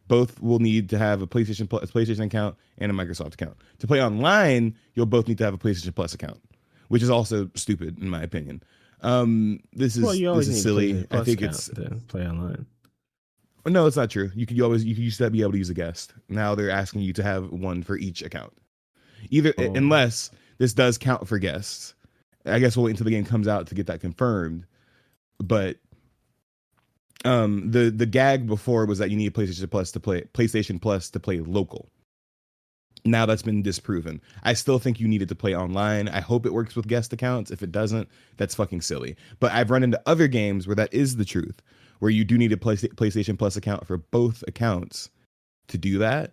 Both will need to have a PlayStation account and a Microsoft account. To play online, you'll both need to have a PlayStation Plus account, which is also stupid in my opinion. This is silly. I think it's to play online. No, it's not true. You used to be able to use a guest. Now they're asking you to have one for each account. Unless this does count for guests. I guess we'll wait until the game comes out to get that confirmed. But the gag before was that you need PlayStation Plus to play local. Now that's been disproven. I still think you needed to play online. I hope it works with guest accounts. If it doesn't, that's fucking silly. But I've run into other games where that is the truth, where you do need a PlayStation Plus account for both accounts to do that.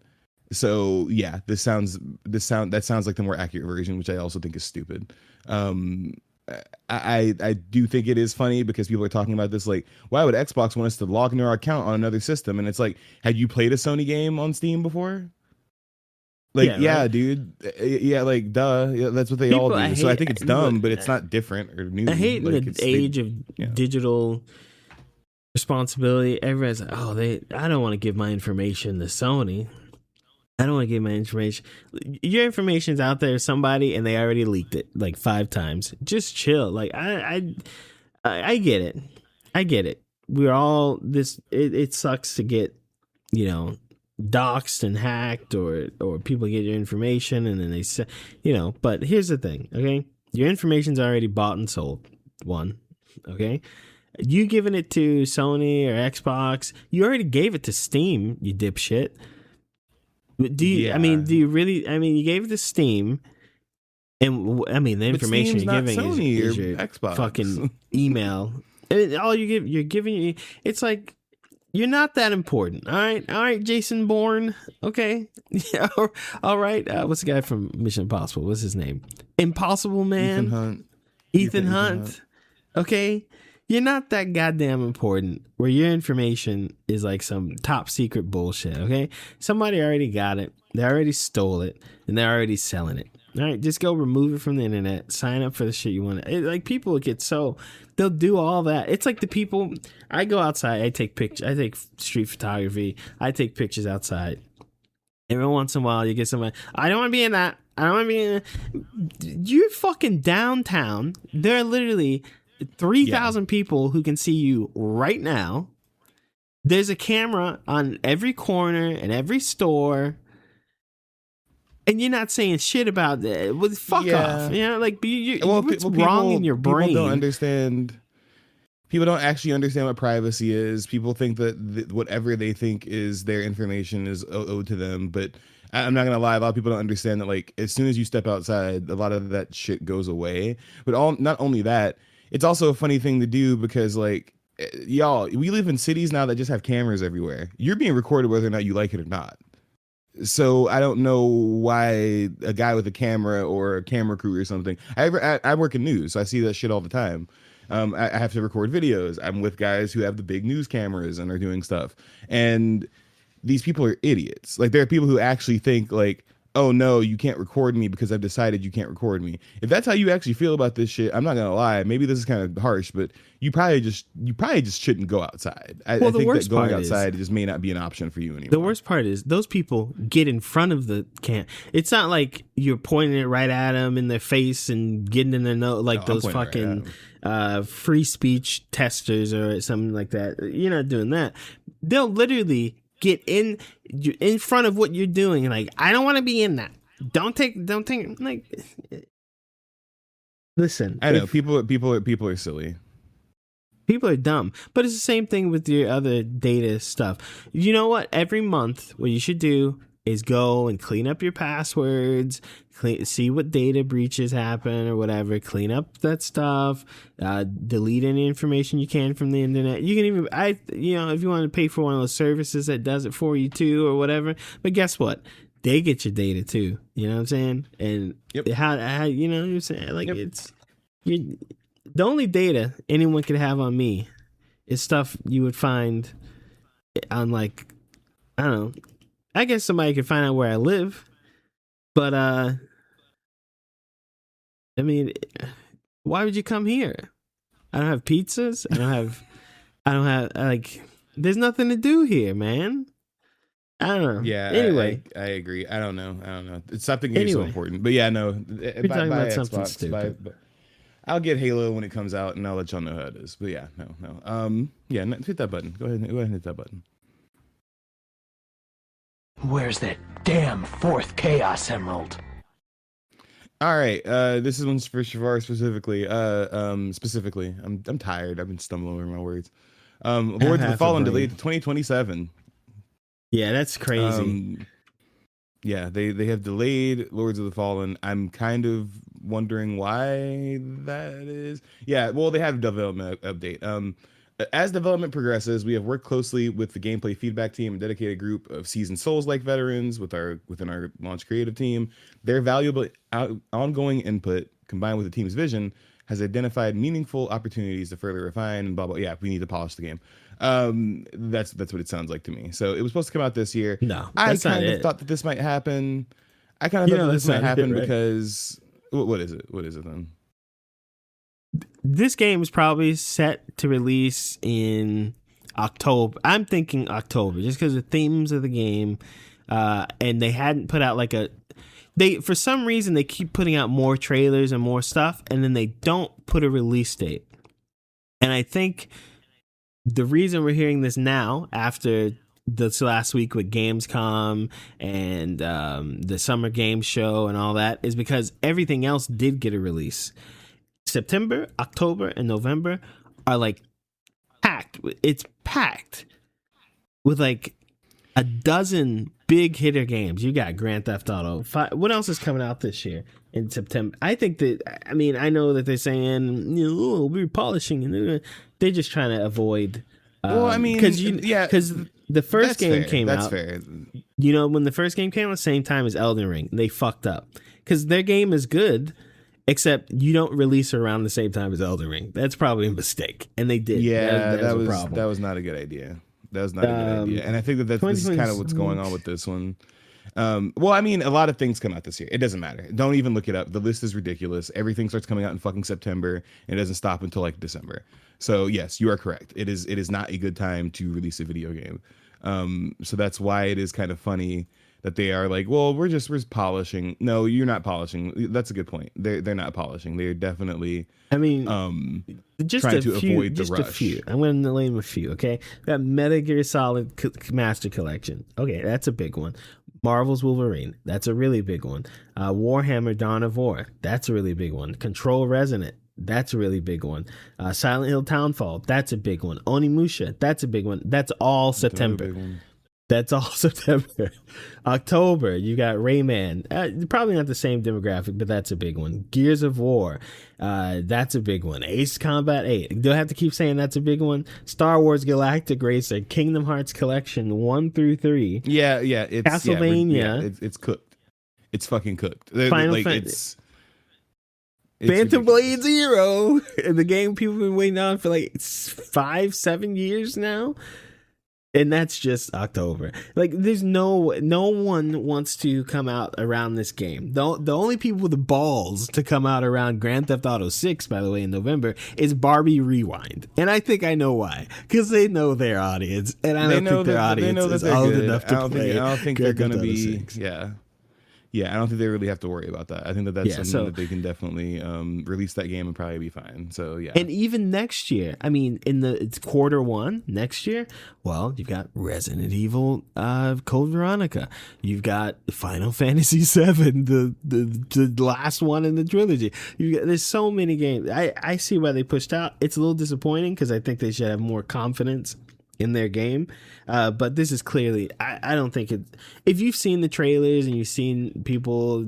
So yeah, that sounds like the more accurate version, which I also think is stupid. I do think it is funny because people are talking about this like, why would Xbox want us to log into our account on another system? And it's like, had you played a Sony game on Steam before? Like, yeah, right? Dude. Yeah, like, duh. Yeah, that's what they all do. So I think it's dumb, but it's not different or new. I hate like, the age of digital responsibility. Everybody's like, I don't want to give my information to Sony. I don't want to give my information. Your information's out there, somebody, and they already leaked it like 5 times. Just chill. Like, I get it. I get it. We're all this. It sucks to get, doxed and hacked, or people get your information and then they say, But here's the thing, okay? Your information's already bought and sold. One, okay? You giving it to Sony or Xbox? You already gave it to Steam, you dipshit. Do you? Yeah. I mean, do you really? I mean, you gave it to Steam, and I mean, the information you're giving is your Xbox fucking email. And all you're giving. It's like you're not that important. All right, Jason Bourne. Okay, yeah, all right. What's the guy from Mission Impossible? What's his name? Impossible Man. Ethan Hunt. Okay. You're not that goddamn important where your information is like some top secret bullshit, okay? Somebody already got it. They already stole it, and they're already selling it. All right, just go remove it from the internet. Sign up for the shit you want. Like, people get they'll do all that. It's like the people, I go outside, I take pictures, I take street photography, I take pictures outside. Every once in a while, you get somebody, I don't want to be in that. I don't want to be in that. You're fucking downtown. There are literally 3,000 people who can see you right now. There's a camera on every corner and every store, and you're not saying shit about that. Well, fuck off. Like, what's wrong in your brain? People don't understand. People don't actually understand what privacy is. People think that whatever they think is their information is owed to them. But I'm not gonna lie, a lot of people don't understand that. Like, as soon as you step outside, a lot of that shit goes away. But not only that. It's also a funny thing to do because, like, y'all, we live in cities now that just have cameras everywhere. You're being recorded whether or not you like it or not. So I don't know why a guy with a camera or a camera crew or something. I work in news, so I see that shit all the time. I have to record videos. I'm with guys who have the big news cameras and are doing stuff. And these people are idiots. Like, there are people who actually think, like, oh no, you can't record me because I've decided you can't record me. If that's how you actually feel about this shit, I'm not gonna lie. Maybe this is kind of harsh, but you probably just shouldn't go outside. I think that going outside just may not be an option for you anymore. The worst part is those people get in front of the cam. It's not like you're pointing it right at them in their face and getting in their nose like those fucking free speech testers or something like that. You're not doing that. They'll literally get in front of what you're doing, like, I don't want to be in that. Don't take like. Listen, I know people are silly. People are dumb, but it's the same thing with your other data stuff. You know what? Every month, what you should do is go and clean up your passwords, see what data breaches happen or whatever, clean up that stuff, delete any information you can from the internet. You can even, if you want to pay for one of those services that does it for you too or whatever. But guess what? They get your data too. You know what I'm saying? And how you know what I'm saying? Like, the only data anyone could have on me is stuff you would find on, like, I don't know. I guess somebody could find out where I live, but I mean, why would you come here? I don't have pizzas. I don't have like. There's nothing to do here, man. I don't know. Yeah. Anyway, I agree. I don't know. It's something that's so important. But yeah, no. We're talking about something stupid. I'll get Halo when it comes out, and I'll let y'all know how it is. But yeah, no. Hit that button. Go ahead and hit that button. Where's that damn fourth Chaos Emerald? All right, this is one's for Shavar specifically. Specifically, I'm tired. I've been stumbling over my words. Lords of the Fallen delayed to 2027. Yeah, that's crazy. Yeah, they have delayed Lords of the Fallen. I'm kind of wondering why that is. Yeah, well, they have a development update. As development progresses, we have worked closely with the gameplay feedback team and dedicated group of seasoned Souls-like veterans within our launch creative team. Their valuable ongoing input, combined with the team's vision, has identified meaningful opportunities to further refine and blah blah. Yeah, we need to polish the game. That's what it sounds like to me. So it was supposed to come out this year. No, I that's kind not of it. thought that this might happen. I kind of thought that this might happen because what is it? What is it then? This game is probably set to release in October. I'm thinking October, just because the themes of the game, and they hadn't put out for some reason they keep putting out more trailers and more stuff, and then they don't put a release date. And I think the reason we're hearing this now, after this last week with Gamescom and the Summer Game Show and all that, is because everything else did get a release. September, October, and November are packed. It's packed with a dozen big hitter games. You got Grand Theft Auto 5. What else is coming out this year in September? I think I know that they're saying, we're polishing, and they're just trying to avoid. Because the first game came out. That's fair. When the first game came out, same time as Elden Ring, they fucked up because their game is good. Except you don't release around the same time as Elden Ring. That's probably a mistake, and they did. Yeah, that was not a good idea. That was not a good idea, and I think this is kind of what's going on with this one. A lot of things come out this year. It doesn't matter. Don't even look it up. The list is ridiculous. Everything starts coming out in fucking September, and it doesn't stop until December. So yes, you are correct. It is not a good time to release a video game. So that's why it is kind of funny that they are we're just polishing. No, you're not polishing. That's a good point. They're not polishing. They're definitely just trying to avoid the rush. A few. I'm going to name a few. Okay, that Metal Gear Solid Master Collection. Okay, that's a big one. Marvel's Wolverine. That's a really big one. Warhammer Dawn of War. That's a really big one. Control Resonant. That's a really big one. Silent Hill Townfall. That's a big one. Onimusha. That's a big one. That's all September. That's all September. October, you got Rayman. Probably not the same demographic, but that's a big one. Gears of War. That's a big one. Ace Combat 8. Do I have to keep saying that's a big one? Star Wars Galactic Racer. Kingdom Hearts Collection 1 through 3. Yeah. It's Castlevania. It's cooked. It's fucking cooked. Final Fantasy. Phantom Blade Zero. The game people have been waiting on for 5-7 years now. And that's just October. There's no one wants to come out around this game. The only people with the balls to come out around Grand Theft Auto 6, by the way, in November, is Barbie Rewind. And I think I know why. Because they know their audience. And I don't think their audience is old enough to play. I don't think they're going to be... 6. Yeah, I don't think they really have to worry about that. I think that's something that they can definitely release that game and probably be fine. So, yeah. And even next year, it's quarter one next year, well, you've got Resident Evil Code Veronica. You've got Final Fantasy VII, the last one in the trilogy. There's so many games. I see why they pushed out. It's a little disappointing because I think they should have more confidence in their game, but this is clearly I don't think it. If you've seen the trailers and you've seen people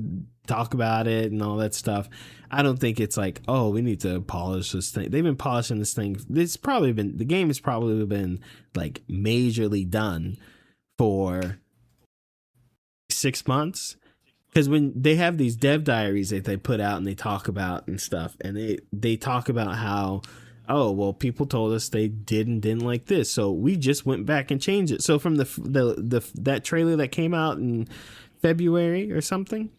talk about it and all that stuff, I don't think it's we need to polish this thing. They've been polishing this thing. The game has probably been majorly done for 6 months, because when they have these dev diaries that they put out and they talk about and stuff, and they talk about how, oh, well, people told us they didn't like this, so we just went back and changed it. So from that trailer that came out in February or something,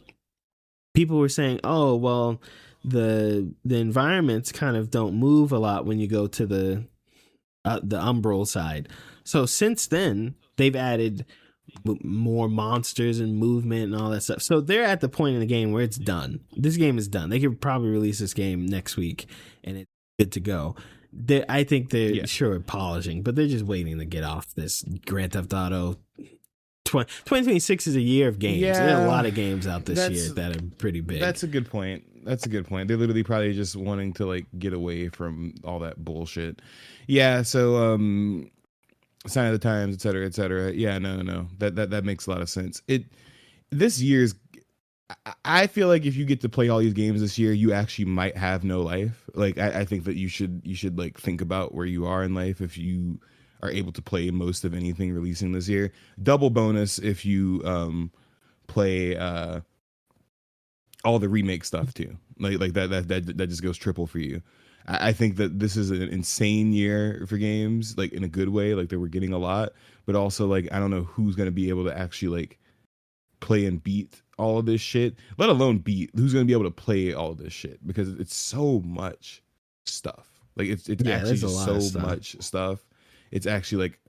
people were saying, oh, well, the environments kind of don't move a lot when you go to the Umbral side. So since then, they've added more monsters and movement and all that stuff. So they're at the point in the game where it's done. This game is done. They could probably release this game next week, and it's good to go. I think they're sure polishing, but they're just waiting to get off this Grand Theft Auto. 2026 is a year of games. Yeah, there are a lot of games out this year that are pretty big. That's a good point. They're literally probably just wanting to get away from all that bullshit. Yeah, so Sign of the Times, et cetera, et cetera. Yeah, no. That makes a lot of sense. this year's. I feel like if you get to play all these games this year, you actually might have no life. Like I think that you should like think about where you are in life if you are able to play most of anything releasing this year. Double bonus if you play all the remake stuff too. Like that just goes triple for you. I think that this is an insane year for games, like in a good way, like they were getting a lot, but also like I don't know who's gonna be able to actually like play and beat all of this shit, let alone beat who's gonna be able to play all of this shit, because it's so much stuff. Like it's actually just so much stuff. It's actually like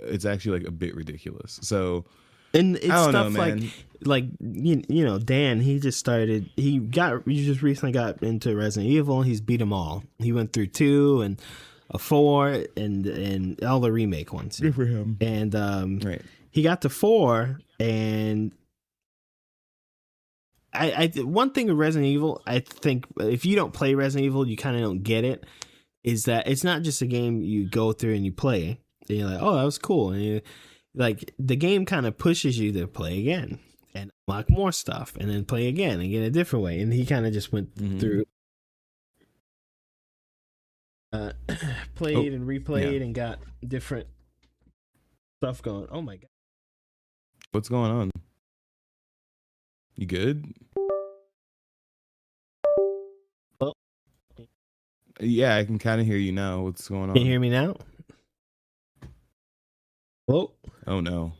a bit ridiculous. So and it's stuff know, like you know, Dan, he just recently got into Resident Evil. He's beat them all. He went through 2 and a 4 and all the remake ones. Good for him. And right. He got to 4, and I one thing with Resident Evil, I think if you don't play Resident Evil, you kind of don't get it, is that it's not just a game you go through and you play. And you're like, oh, that was cool. And like the game kind of pushes you to play again and unlock more stuff and then play again and get a different way. And he kind of just went through, played and replayed and got different stuff going. Oh my God. What's going on? You good? Hello? Yeah, I can kind of hear you now. What's going on? Can you hear me now? Hello? Oh no.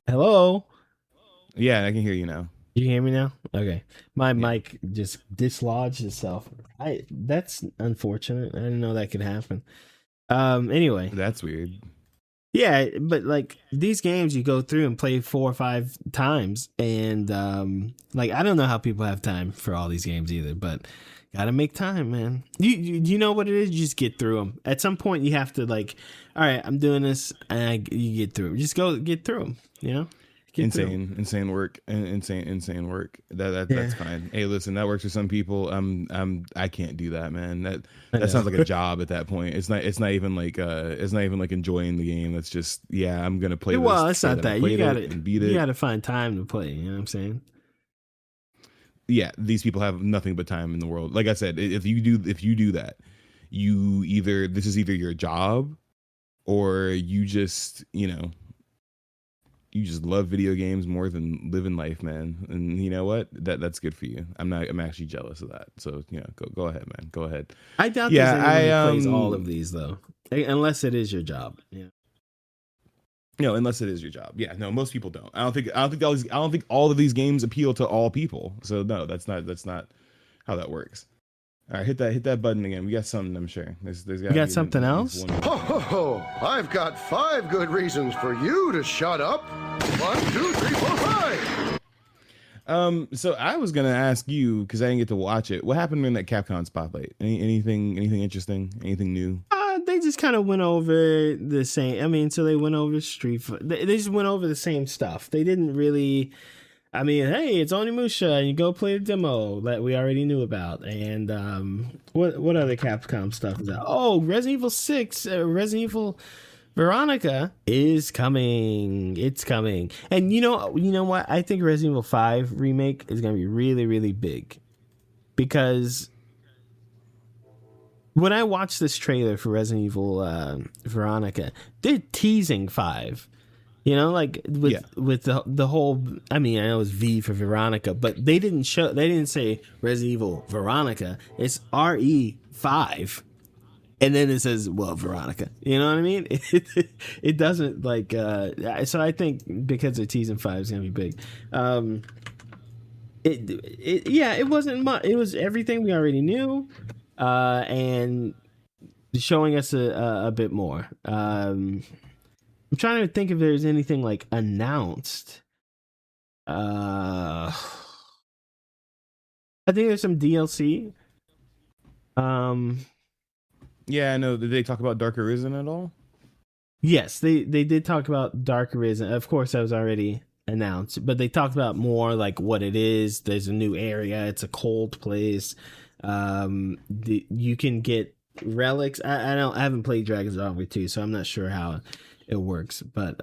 Hello? Yeah, I can hear you now. You hear me now? Okay. My mic just dislodged itself. That's unfortunate. I didn't know that could happen. Anyway. That's weird. Yeah, but like these games you go through and play 4 or 5 times, and like I don't know how people have time for all these games either, but gotta make time, man. You know what it is? You just get through them. At some point you have to like, all right, I'm doing this, and you get through them. Just go get through them, you know? Insane work. That's fine. Hey, listen, that works for some people. I can't do that, man. That sounds like a job at that point. It's not even like enjoying the game. That's just I'm gonna play. Well, it's not that. You gotta gotta find time to play. You know what I'm saying? Yeah, these people have nothing but time in the world. Like I said, if you do that, this is either your job, or you just you just love video games more than living life, man. And you know what? That's good for you. I'm actually jealous of that. So go ahead, man. Go ahead. I doubt there's anyone who plays all of these though, unless it is your job. Yeah. No, unless it is your job. Yeah, no, most people don't. I don't think all of these games appeal to all people. So no, that's not how that works. All right, hit that button again. We got something, I'm sure. You got something else? Ho, ho, ho. I've got 5 good reasons for you to shut up. 1, 2, 3, 4, 5. So I was gonna ask you, because I didn't get to watch it. What happened in that Capcom spotlight? Anything interesting? Anything new? They just kind of went over the same. I mean, so they went over Street Fighter. They just went over the same stuff. They didn't really. I mean, hey, it's Onimusha, and you go play the demo that we already knew about. And what other Capcom stuff is that? Oh, Resident Evil 6, Resident Evil Veronica is coming. It's coming. And you know what? I think Resident Evil 5 remake is going to be really, really big. Because when I watched this trailer for Resident Evil Veronica, they're teasing 5. You know, like with the whole. I mean, I know it's V for Veronica, but they didn't say Resident Evil Veronica. It's RE5, and then it says Veronica. You know what I mean? It doesn't like. So I think because they're teasing 5 is gonna be big. It wasn't much. It was everything we already knew, and showing us a bit more. I'm trying to think if there's anything like announced. I think there's some DLC. Yeah, I know. Did they talk about Dark Arisen at all? Yes, they did talk about Dark Arisen. Of course, that was already announced, but they talked about more like what it is. There's a new area. It's a cold place. You can get relics. I haven't played Dragon's Dogma 2, so I'm not sure how it works, but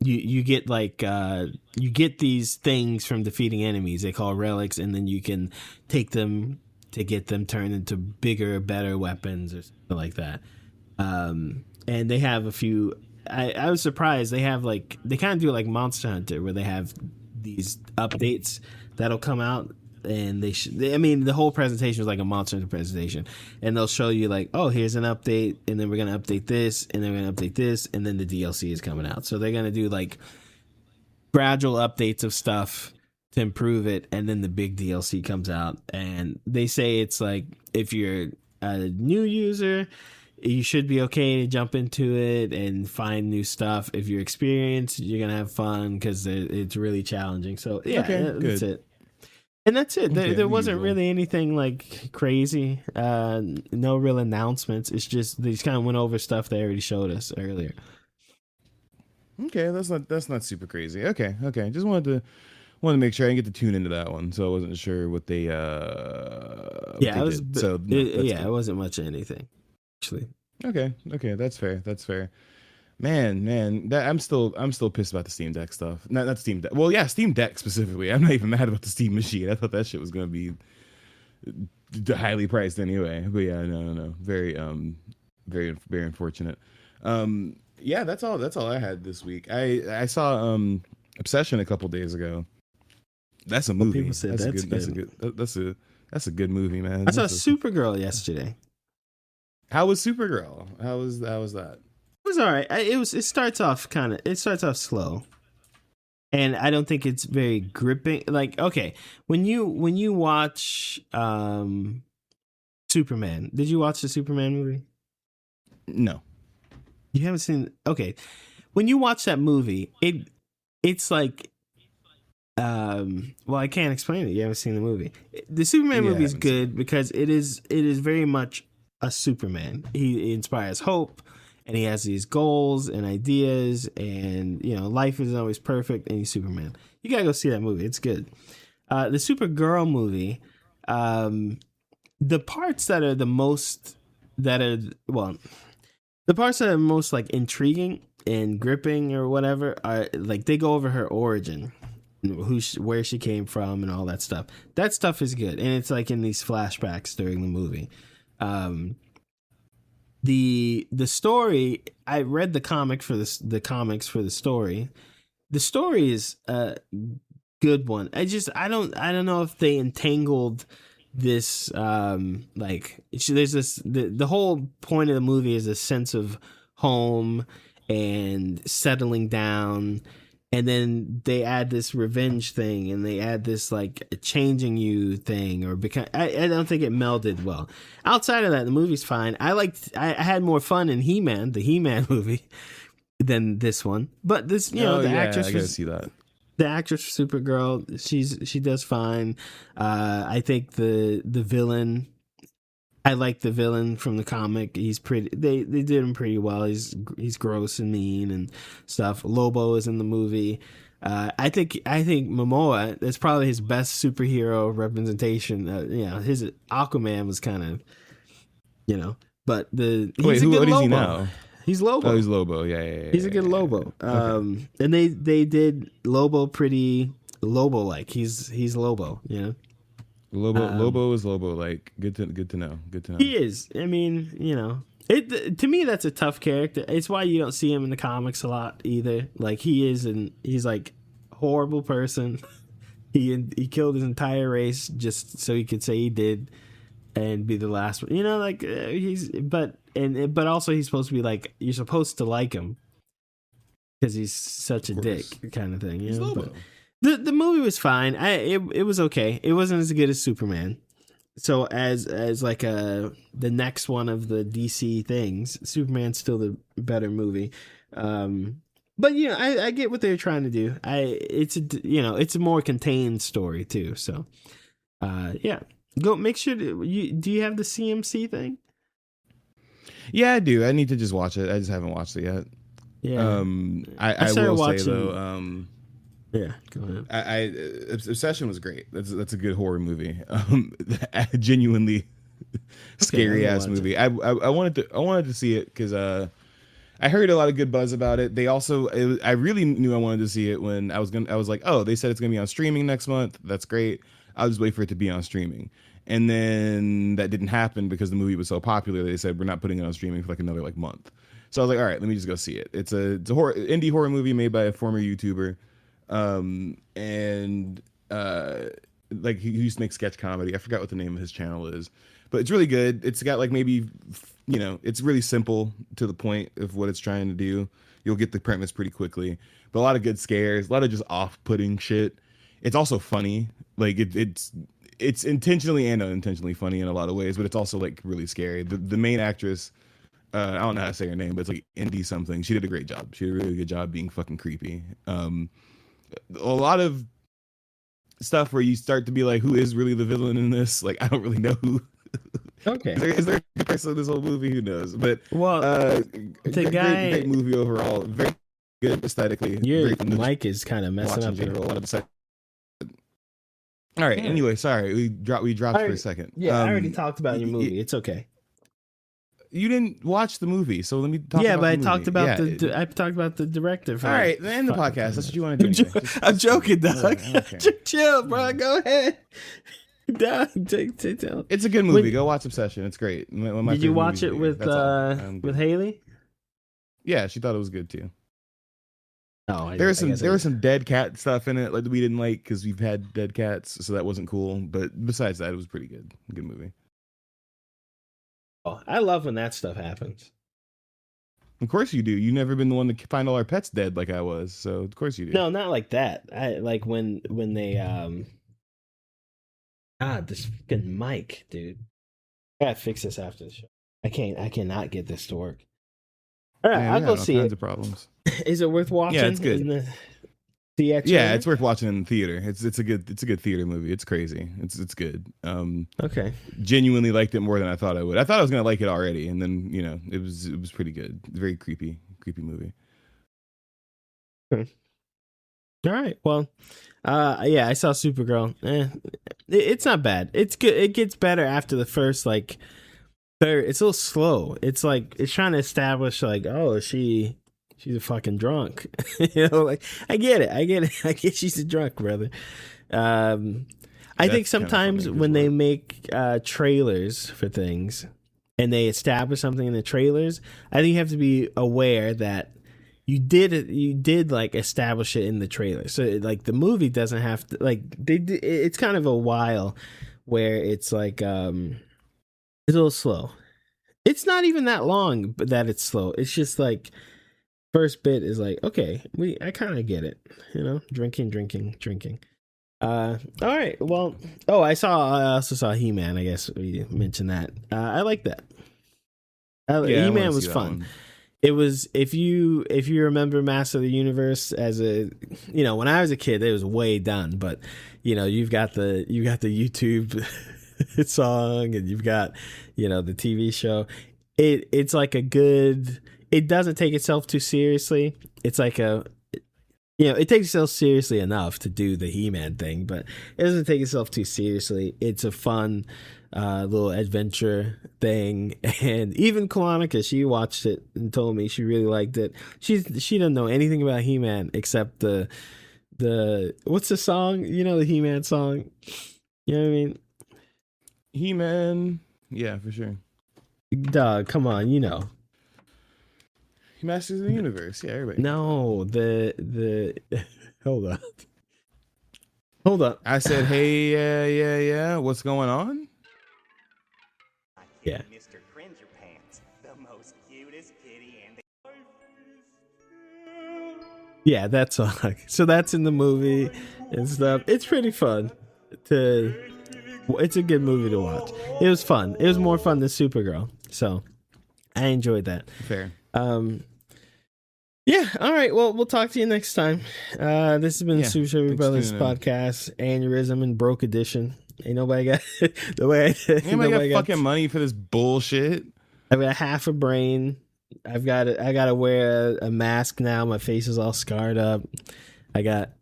you get like you get these things from defeating enemies they call relics, and then you can take them to get them turned into bigger, better weapons or something like that. And they have a few. I was surprised they have like they kind of do like Monster Hunter where they have these updates that'll come out. And I mean, the whole presentation was like a Monster Hunter presentation, and they'll show you like, oh, here's an update, and then we're gonna update this, and then we're gonna update this, and then the DLC is coming out. So they're gonna do like gradual updates of stuff to improve it, and then the big DLC comes out. And they say it's like if you're a new user, you should be okay to jump into it and find new stuff. If you're experienced, you're gonna have fun because it's really challenging. So yeah, that's it. And that's it. There wasn't really anything like crazy. No real announcements. It's just they just kind of went over stuff they already showed us earlier. Okay, that's not super crazy. Okay. Just wanted to make sure I didn't get to tune into that one, so I wasn't sure what they. Yeah, it wasn't much of anything, actually. Okay, that's fair. Man, that I'm still pissed about the Steam Deck stuff. Not Steam Deck. Well, yeah, Steam Deck specifically. I'm not even mad about the Steam machine. I thought that shit was gonna be highly priced anyway. But yeah, no. Very unfortunate. Yeah, that's all I had this week. I saw Obsession a couple days ago. That's a movie. People said that's a good movie, man. I saw Supergirl yesterday. How was Supergirl? How was that? It was all right. It starts off slow, and I don't think it's very gripping. Like, okay, when you watch Superman, did you watch the Superman movie? No, you haven't seen. Okay, when you watch that movie, it's like, well, I can't explain it. You haven't seen the movie. The Superman movie is good because it is very much a Superman. He inspires hope. And he has these goals and ideas, and life isn't always perfect. And he's Superman. You gotta go see that movie; it's good. The Supergirl movie, the parts that are most like intriguing and gripping or whatever are like they go over her origin, where she came from, and all that stuff. That stuff is good, and it's like in these flashbacks during the movie. The story, I read the comics for the story. The story is a good one. I don't know if they entangled this there's this the whole point of the movie is a sense of home and settling down. And then they add this revenge thing, and they add this like changing you thing, or because I don't think it melded well. Outside of that, the movie's fine. I had more fun in the He-Man movie than this one. But this, actress, I gotta see that. The actress for Supergirl, she does fine. I think the villain. I like the villain from the comic. He's pretty. They did him pretty well. He's gross and mean and stuff. Lobo is in the movie. I think Momoa. That's probably his best superhero representation. His Aquaman was kind of, but he's a good Lobo. Is he now? He's Lobo. Oh, he's Lobo. Yeah. He's a good Lobo. Okay. And they did Lobo pretty Lobo-like. He's Lobo. Lobo is Lobo. Like good to know. He is. I mean, to me that's a tough character. It's why you don't see him in the comics a lot either. Like he's like a horrible person. He killed his entire race just so he could say he did and be the last one. But also he's supposed to be like, you're supposed to like him because he's such a dick kind of thing. He's Lobo. But the movie was fine. It was okay. It wasn't as good as Superman. So as like the next one of the DC things, Superman's still the better movie. But I get what they're trying to do. It's a more contained story too. So go make sure do you have the CMC thing? Yeah, I do. I need to just watch it. I just haven't watched it yet. Yeah. I will say though. Yeah, go ahead. Obsession was great. That's a good horror movie. Genuinely scary ass movie. I wanted to see it because I heard a lot of good buzz about it. They also, I really knew I wanted to see it when I was like, oh, they said it's gonna be on streaming next month. That's great. I'll just wait for it to be on streaming. And then that didn't happen because the movie was so popular. They said we're not putting it on streaming for like another like month. So I was like, all right, let me just go see it. It's a indie horror movie made by a former YouTuber, and like he used to make sketch comedy. I forgot what the name of his channel is, but it's really good. It's got like maybe, it's really simple to the point of what it's trying to do. You'll get the premise pretty quickly, but a lot of good scares, a lot of just off-putting shit. It's also funny. Like it's intentionally and unintentionally funny in a lot of ways, but it's also like really scary. The main actress, I don't know how to say her name, but it's like Indy something. She did a great job. She did a really good job being fucking creepy. A lot of stuff where you start to be like, who is really the villain in this? Like, I don't really know who. Okay. Is there a person in this whole movie? Who knows? But great movie overall. Very good aesthetically. Your mic is kind of messing up. A lot of all right. Yeah. Anyway, sorry, we dropped for a second. Yeah, I already talked about your movie. It's okay. You didn't watch the movie, so let me talk. Yeah, but I talked about the director. All right, end the podcast. That's what you want to do. I'm joking, dog. Okay. Chill, bro. Go ahead. It's a good movie. Go watch Obsession. It's great. Did you watch it with Haley? Yeah, she thought it was good too. Oh, there was some dead cat stuff in it like we didn't like because we've had dead cats, so that wasn't cool. But besides that, it was pretty good. Good movie. Oh, I love when that stuff happens. Of course you do. You've never been the one to find all our pets dead like I was, so of course you do. No, not like that. I like when they this fucking mic, dude. I gotta fix this after the show. I cannot get this to work. All right, I'll go see it. Problems. Is it worth watching? Yeah, it's good. Yeah, it's worth watching in the theater. It's a good theater movie. It's crazy. It's good. Okay. Genuinely liked it more than I thought I would. I thought I was gonna like it already, and then it was pretty good. Very creepy movie. Okay. All right. Well, yeah, I saw Supergirl. It's not bad. It's good. It gets better after the first like third. It's a little slow. It's like it's trying to establish like, oh, she's a fucking drunk. Like I get it. I get she's a drunk, brother. I think sometimes when they make trailers for things and they establish something in the trailers, I think you have to be aware that you did like establish it in the trailer. So like the movie doesn't have to like it's kind of a while where it's like it's a little slow. It's not even that long, but that it's slow. It's just like first bit is like, okay, I kind of get it, drinking. All right, well, I also saw He-Man. I guess we mentioned that. I like that. He-Man was fun. It was if you remember Master of the Universe as a when I was a kid, it was way done, but you've got the YouTube song and you've got the TV show. It's like a good. It doesn't take itself too seriously. It's like it takes itself seriously enough to do the He-Man thing, but it doesn't take itself too seriously. It's a fun little adventure thing. And even Kalonika, she watched it and told me she really liked it. She doesn't know anything about He-Man except the what's the song? The He-Man song? You know what I mean? He-Man. Yeah, for sure. Dog, come on, Masters of the Universe. Yeah, everybody. No, the hold up. I said, hey, yeah. What's going on? Yeah. Mr. Cringer Pants, the most cutest kitty in the. Yeah, that song. So that's in the movie and stuff. It's pretty fun. It's a good movie to watch. It was fun. It was more fun than Supergirl. So I enjoyed that. Fair. Yeah, all right. Well, we'll talk to you next time. This has been Super Chevy Brothers podcast, Aneurysm and Broke Edition. Ain't nobody got nobody got fucking money for this bullshit. I've got half a brain. I gotta wear a mask now. My face is all scarred up. I got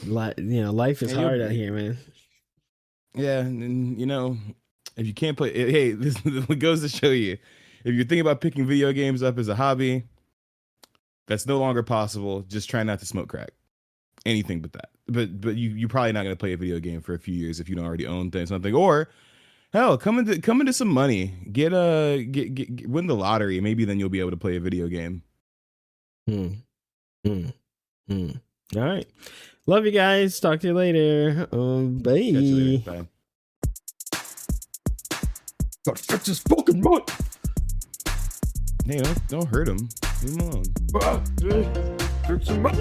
life is hard out here, man. Yeah, and if you can't play, hey, this goes to show you. if you're thinking about picking video games up as a hobby, that's no longer possible. Just try not to smoke crack. Anything but that. But you're probably not going to play a video game for a few years if you don't already own something. Or hell, come into some money. Get win the lottery. Maybe then you'll be able to play a video game. All right. Love you guys. Talk to you later. Bye. Catch you later. Bye. Gotta fix this fucking butt. Hey, don't hurt him. Leave him alone. Fix him up.